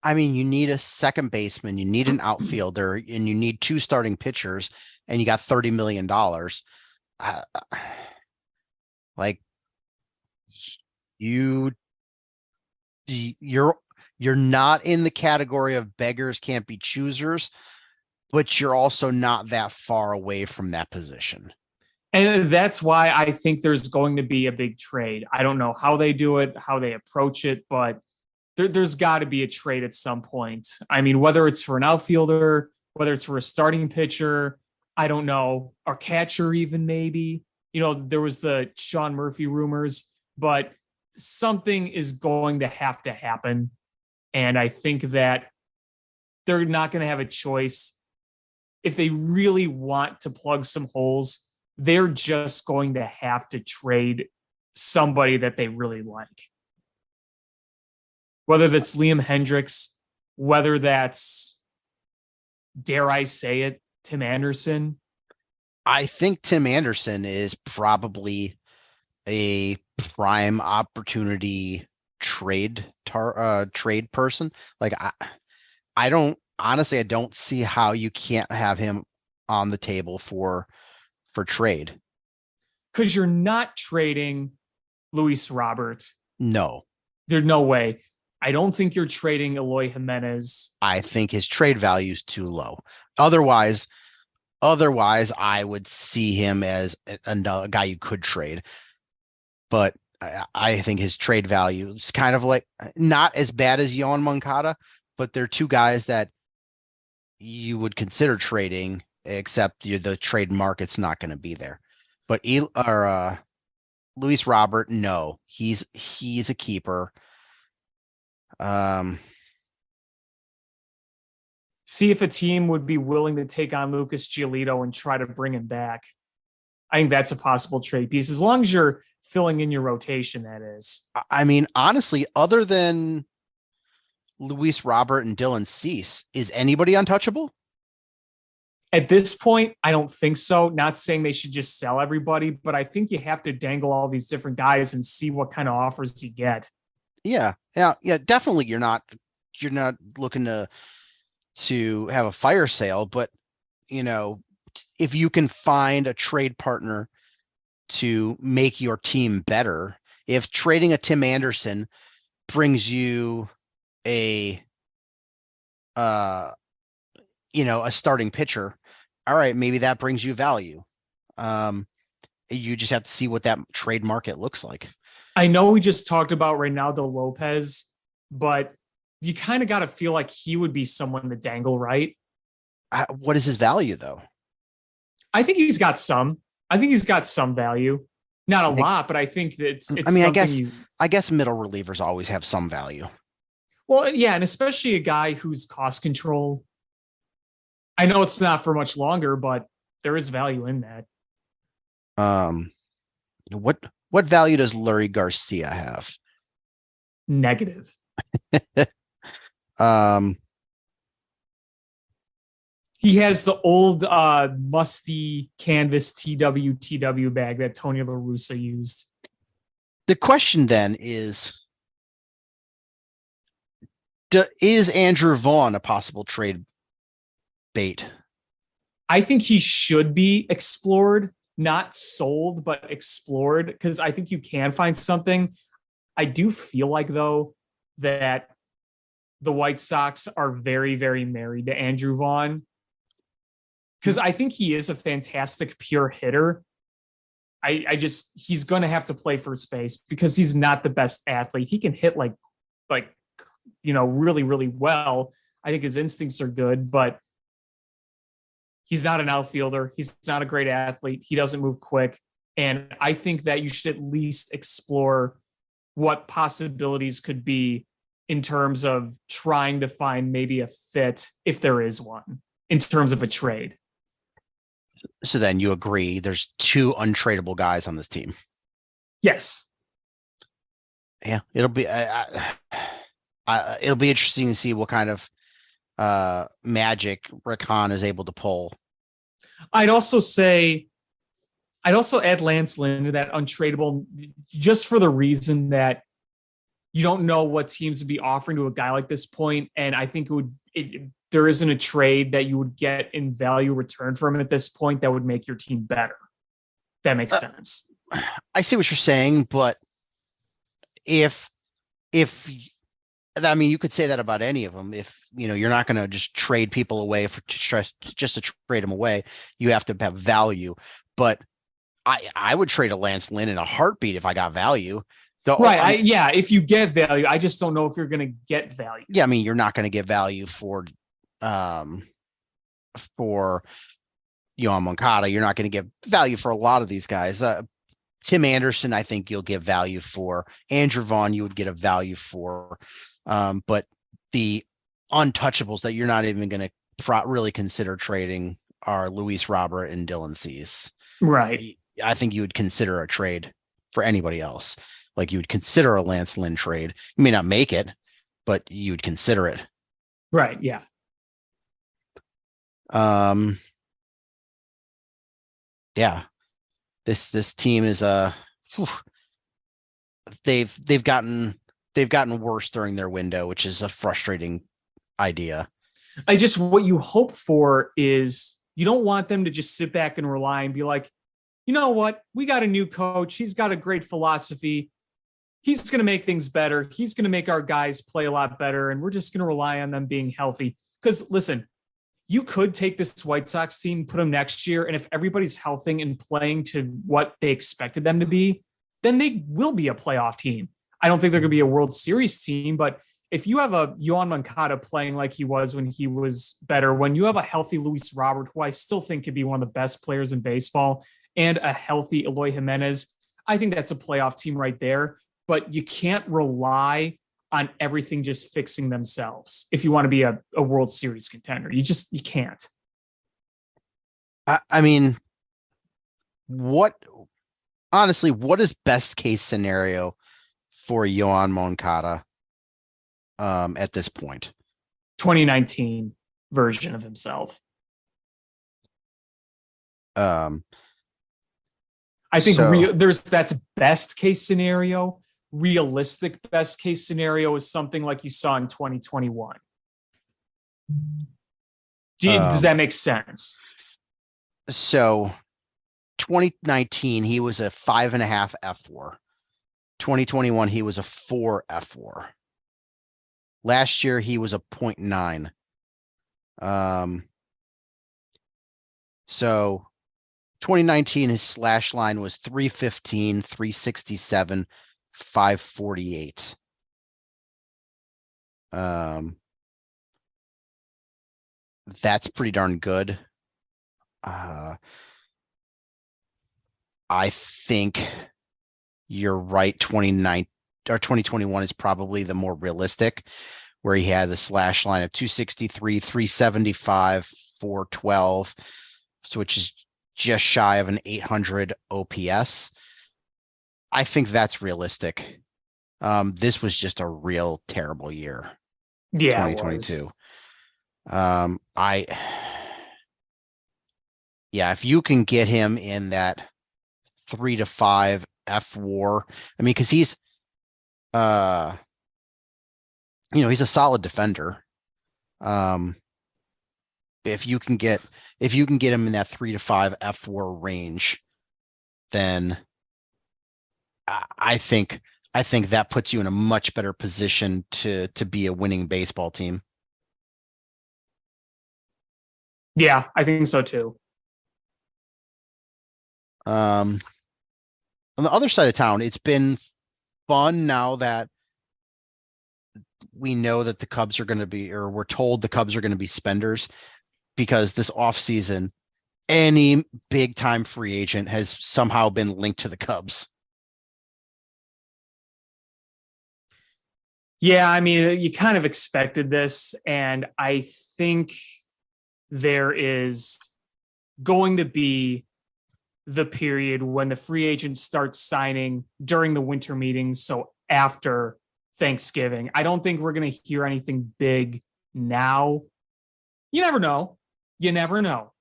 I mean, you need a second baseman, you need an outfielder, and you need 2 starting pitchers, and you got $30 million. Like you're not in the category of beggars can't be choosers, but you're also not that far away from that position. And that's why I think there's going to be a big trade. I don't know how they do it, how they approach it, but there's got to be a trade at some point. I mean, whether it's for an outfielder, whether it's for a starting pitcher, I don't know, or catcher even maybe. You know, there was the Sean Murphy rumors, but something is going to happen. And I think that they're not going to have a choice. If they really want to plug some holes, they're just going to have to trade somebody that they really like. Whether that's Liam Hendricks, whether that's, dare I say it, Tim Anderson. I think Tim Anderson is probably a prime opportunity trade person. Like I don't see how you can't have him on the table for trade. Because you're not trading Luis Robert. No. There's no way. I don't think you're trading Eloy Jimenez. I think his trade value is too low. Otherwise, I would see him as a guy you could trade. But I think his trade value is kind of like not as bad as Yohan Moncada, but they're 2 guys that you would consider trading, except the trade market's not going to be there. But Luis Robert, no, he's a keeper. See if a team would be willing to take on Lucas Giolito and try to bring him back. I think that's a possible trade piece, as long as you're filling in your rotation, that is. I mean, honestly, other than Luis Robert and Dylan Cease, is anybody untouchable? At this point, I don't think so. Not saying they should just sell everybody, but I think you have to dangle all these different guys and see what kind of offers you get. Yeah. Definitely. You're not looking to have a fire sale, but if you can find a trade partner to make your team better, if trading a Tim Anderson brings you a starting pitcher, all right, maybe that brings you value. You just have to see what that trade market looks like. I know we just talked about Reynaldo Lopez, but you kind of got to feel like he would be someone to dangle, right? What is his value, though? I think he's got some. I think he's got some value. Not a lot, but I think that it's I guess middle relievers always have some value. Well, yeah, and especially a guy who's cost control. I know it's not for much longer, but there is value in that. What value does Lurie Garcia have? Negative. He has the old musty canvas TW bag that Tony La Russa used. The question then is Andrew Vaughn a possible trade bait? I think he should be explored, not sold, but explored, because I think you can find something. I do feel like, though, that the White Sox are very, very married to Andrew Vaughn, because I think he is a fantastic pure hitter. He's going to have to play first base because he's not the best athlete. He can hit like really, really well. I think his instincts are good, but he's not an outfielder. He's not a great athlete. He doesn't move quick. And I think that you should at least explore what possibilities could be in terms of trying to find maybe a fit, if there is one, in terms of a trade. So then you agree there's 2 untradeable guys on this team? Yes. Yeah, it'll be it'll be interesting to see what kind of magic Rick Hahn is able to pull. I'd also add Lance Lynn to that untradeable, just for the reason that you don't know what teams would be offering to a guy like this point, and I think there isn't a trade that you would get in value return from him at this point that would make your team better. That makes sense. I see what you're saying, but if I mean, you could say that about any of them. If you're not going to just trade people away just to trade them away, you have to have value. But I would trade a Lance Lynn in a heartbeat if I got value. Right. If you get value, I just don't know if you're going to get value. Yeah, I mean, you're not going to get value for Yoan Moncada. You're not going to get value for a lot of these guys. Tim Anderson, I think you'll get value for. Andrew Vaughn, you would get a value for. But the untouchables that you're not even going to really consider trading are Luis Robert and Dylan Cease. Right. I think you would consider a trade for anybody else. Like you would consider a Lance Lynn trade. You may not make it, but you would consider it. Right. Yeah. Yeah. This team is they've gotten worse during their window, which is a frustrating idea. What you hope for is you don't want them to just sit back and rely and be like, you know what? We got a new coach. He's got a great philosophy. He's going to make things better. He's going to make our guys play a lot better. And we're just going to rely on them being healthy. Because listen, you could take this White Sox team, put them next year. And if everybody's healthy and playing to what they expected them to be, then they will be a playoff team. I don't think they're going to be a World Series team, but if you have a Yoan Moncada playing like he was when he was better, when you have a healthy Luis Robert, who I still think could be one of the best players in baseball, and a healthy Eloy Jimenez, I think that's a playoff team right there. But you can't rely on everything just fixing themselves if you want to be a World Series contender. You can't. I mean, what is best case scenario for Yoan Moncada at this point? 2019 version of himself. I think that's best case scenario. Realistic best case scenario is something like you saw in 2021. Does that make sense? So 2019, he was a 5.5 F4. 2021, he was a 4 F4. Last year, he was a 0.9. So 2019, his slash line was 315, 367, 548. That's pretty darn good. I think you're right. 2021 is probably the more realistic, where he had the slash line of 263, 375, 412, so which is just shy of an 800 OPS. I think that's realistic. This was just a real terrible year. Yeah, 2022. If you can get him in that 3 to 5 F WAR, I mean, because he's he's a solid defender. If you can get him in that 3 to 5 F WAR range, then I think that puts you in a much better position to be a winning baseball team. Yeah, I think so too. On the other side of town, it's been fun now that we know that the Cubs are going to be, or we're told the Cubs are going to be spenders, because this offseason, any big time free agent has somehow been linked to the Cubs. Yeah, I mean, you kind of expected this, and I think there is going to be the period when the free agents start signing during the winter meetings. So after Thanksgiving. I don't think we're going to hear anything big now. You never know. You never know.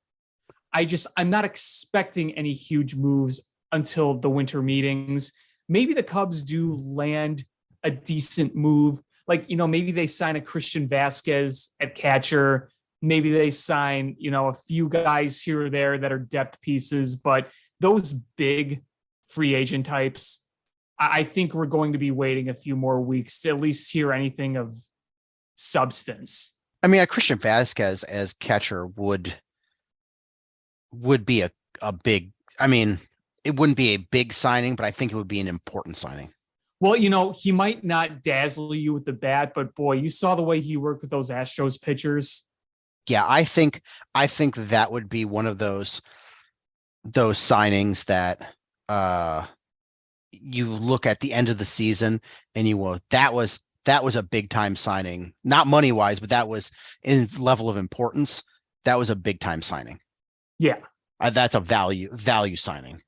I'm not expecting any huge moves until the winter meetings. Maybe the Cubs do land a decent move. Like, maybe they sign a Christian Vasquez at catcher. Maybe they sign, a few guys here or there that are depth pieces, but those big free agent types, I think we're going to be waiting a few more weeks to at least hear anything of substance. I mean, a Christian Vasquez as catcher would be a big, I mean, it wouldn't be a big signing, but I think it would be an important signing. Well, he might not dazzle you with the bat, but boy, you saw the way he worked with those Astros pitchers. Yeah, I think that would be one of those signings that you look at the end of the season and you will, that was a big time signing, not money wise, but that was in level of importance. That was a big time signing. Yeah. That's a value signing.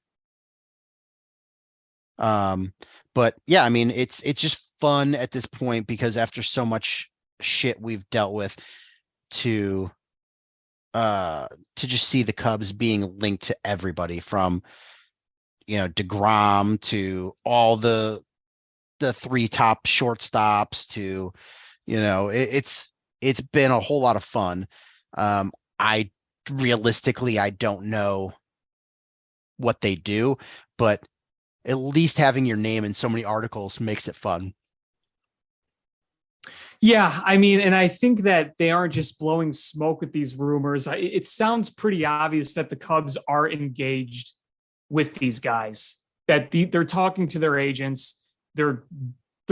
But yeah, I mean, it's just fun at this point because after so much shit we've dealt with to just see the Cubs being linked to everybody from, DeGrom to all the three top shortstops to, it's been a whole lot of fun. I don't know what they do, but at least having your name in so many articles makes it fun. Yeah, I mean, and I think that they aren't just blowing smoke with these rumors. It sounds pretty obvious that the Cubs are engaged with these guys, that they're talking to their agents. They're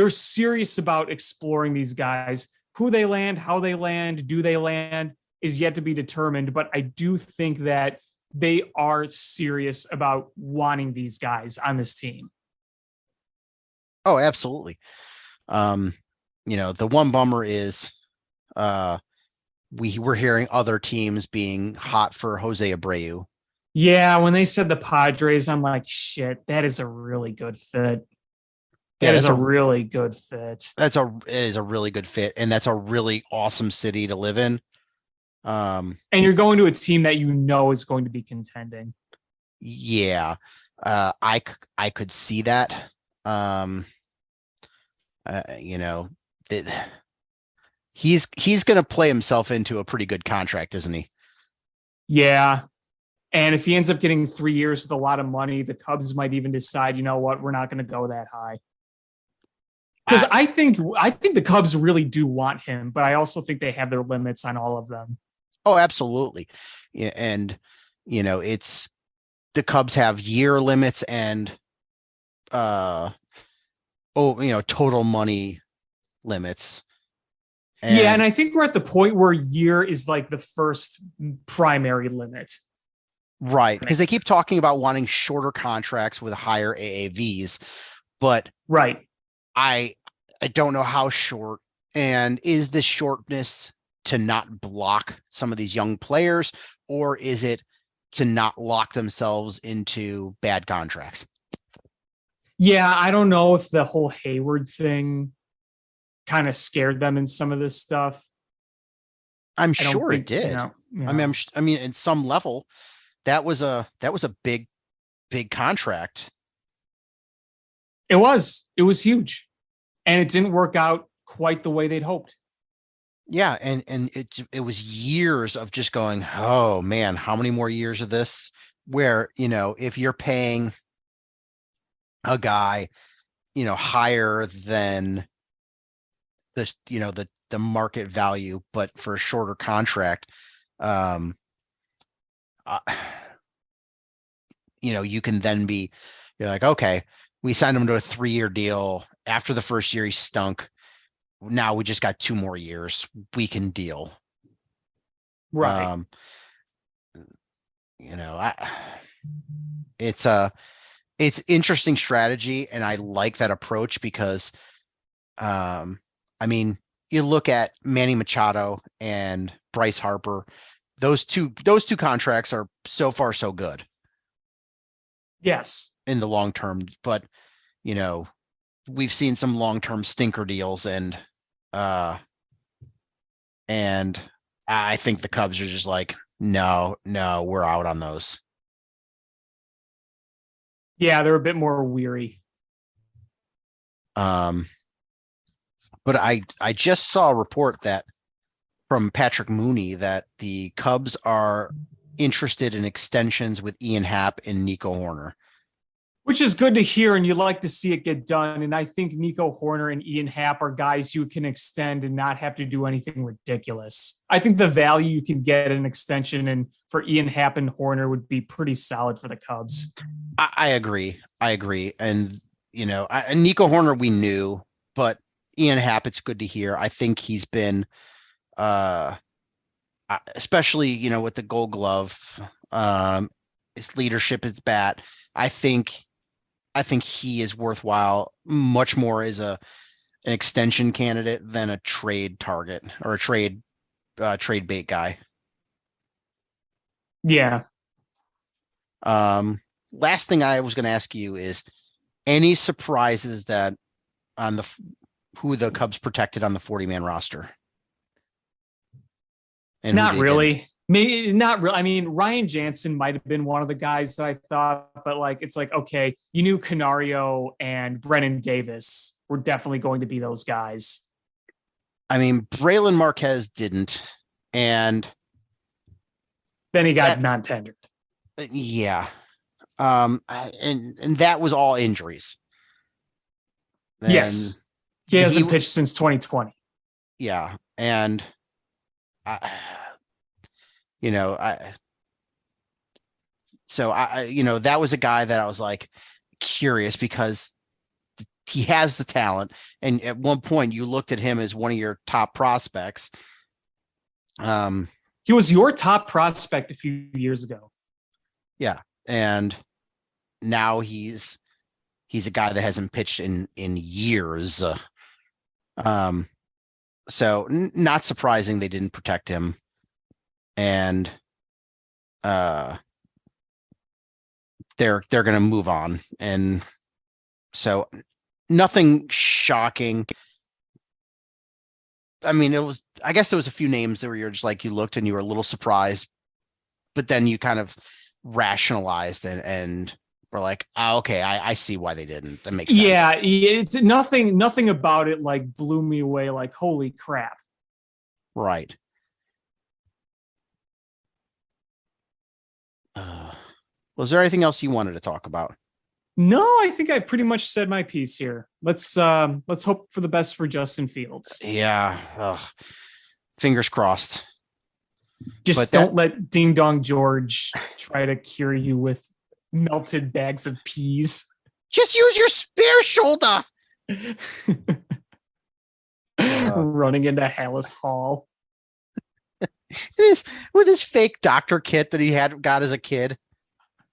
serious about exploring these guys. Who they land, how they land, do they land is yet to be determined. But I do think that they are serious about wanting these guys on this team. Oh, absolutely. The one bummer is we're hearing other teams being hot for Jose Abreu. Yeah, when they said the Padres, I'm like, shit, that is a really good fit. That is a really good fit. It is a really good fit, and that's a really awesome city to live in. And you're going to a team that is going to be contending. Yeah, I could see that. He's going to play himself into a pretty good contract, isn't he? Yeah. And if he ends up getting 3 years with a lot of money, the Cubs might even decide, you know what, we're not going to go that high. Because I think the Cubs really do want him, but I also think they have their limits on all of them. Oh, absolutely. Yeah, and it's the Cubs have year limits and total money limits. And I think we're at the point where year is like the first primary limit. Right, because they keep talking about wanting shorter contracts with higher AAVs, but right, I don't know how short, and is the shortness to not block some of these young players, or is it to not lock themselves into bad contracts? Yeah, I don't know if the whole Hayward thing kind of scared them in some of this stuff. I'm sure it did. I mean, in some level, that was a big contract. It was huge, and it didn't work out quite the way they'd hoped. Yeah, and it was years of just going, oh man, how many more years of this? Where if you're paying a guy, higher than the market value, but for a shorter contract, you can then you're like, okay, we signed him to a 3-year deal. After the first year, he stunk. Now we just got 2 more years. We can deal. Right. It's interesting strategy, and I like that approach because, I mean, you look at Manny Machado and Bryce Harper; those two contracts are so far so good. Yes, in the long term, but we've seen some long-term stinker deals, and I think the Cubs are just like, no, we're out on those. Yeah, they're a bit more weary. But I just saw a report that from Patrick Mooney that the Cubs are interested in extensions with Ian Happ and Nico Horner. Which is good to hear, and you'd like to see it get done. And I think Nico Horner and Ian Happ are guys you can extend and not have to do anything ridiculous. I think the value you can get an extension and for Ian Happ and Horner would be pretty solid for the Cubs. I agree. And, Nico Horner we knew, but Ian Happ, it's good to hear. I think he's been, especially, with the Gold Glove, his leadership, his bat. I think he is worthwhile much more as an extension candidate than a trade target or a trade bait guy. Yeah. Last thing I was going to ask you is any surprises that on who the Cubs protected on the 40-man roster? And not really. Maybe not really. I mean, Ryan Jansen might have been one of the guys that I thought, but it's like, okay, you knew Canario and Brennan Davis were definitely going to be those guys. I mean, Braylon Marquez didn't, and then he got non-tendered. Yeah. And that was all injuries. And yes. He hasn't pitched since 2020. Yeah. And that was a guy that I was like curious because he has the talent. And at one point you looked at him as one of your top prospects. He was your top prospect a few years ago. Yeah. And now he's a guy that hasn't pitched in years. So not surprising they didn't protect him. And they're going to move on. And so nothing shocking. I mean, I guess there was a few names that you're just like, you looked and you were a little surprised, but then you kind of rationalized and were like, oh, okay, I see why they didn't. That makes sense. Yeah, it's nothing about it like blew me away. Like, holy crap. Right. Was there anything else you wanted to talk about? No, I think I pretty much said my piece here. Let's hope for the best for Justin Fields. Yeah. Fingers crossed. Just don't let Ding Dong George try to cure you with melted bags of peas. Just use your spare shoulder. Running into Hallis Hall. With his fake doctor kit that he got as a kid.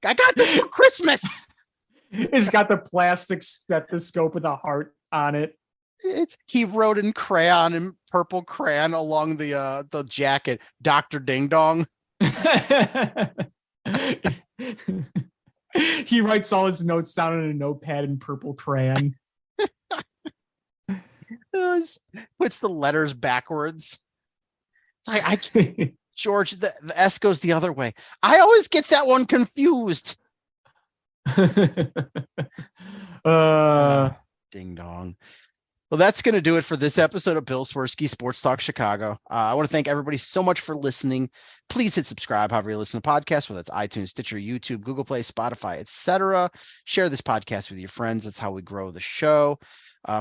I got this for Christmas. It's got the plastic stethoscope with a heart on it. He wrote in crayon and purple crayon along the jacket, Dr. Ding Dong. He writes all his notes down in a notepad in purple crayon. Puts the letters backwards. George, the S goes the other way. I always get that one confused. Ding dong. Well, that's going to do it for this episode of Bill Swerski Sports Talk Chicago. I want to thank everybody so much for listening. Please hit subscribe however you listen to podcasts, whether it's iTunes, Stitcher, YouTube, Google Play, Spotify, etc. Share this podcast with your friends. That's how we grow the show.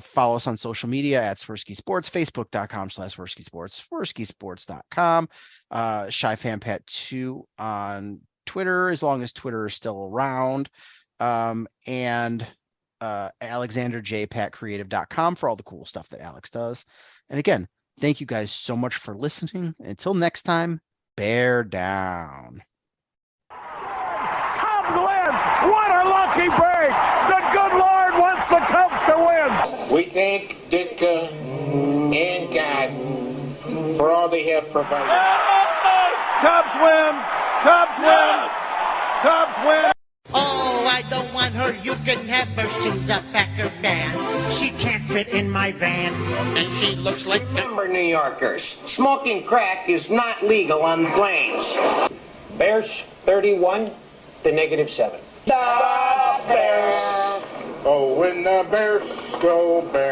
Follow us on social media at Swerski Sports, Facebook.com/Swerski Sports, SwerskiSports.com. ShyFanPat2 on Twitter, as long as Twitter is still around. And AlexanderJPatCreative.com for all the cool stuff that Alex does. And again, thank you guys so much for listening. Until next time, bear down. Cubs win! What a lucky break! The good Lord wants the Cubs to win! We thank Ditka and God for all they have provided. Cubs win! Cubs win! Cubs win! Oh, I don't want her, you can have her, she's a Packer fan. She can't fit in my van. And she looks like number New Yorkers. Smoking crack is not legal on planes. Bears 31 to -7. The Bears. Oh, when the Bears go Bears.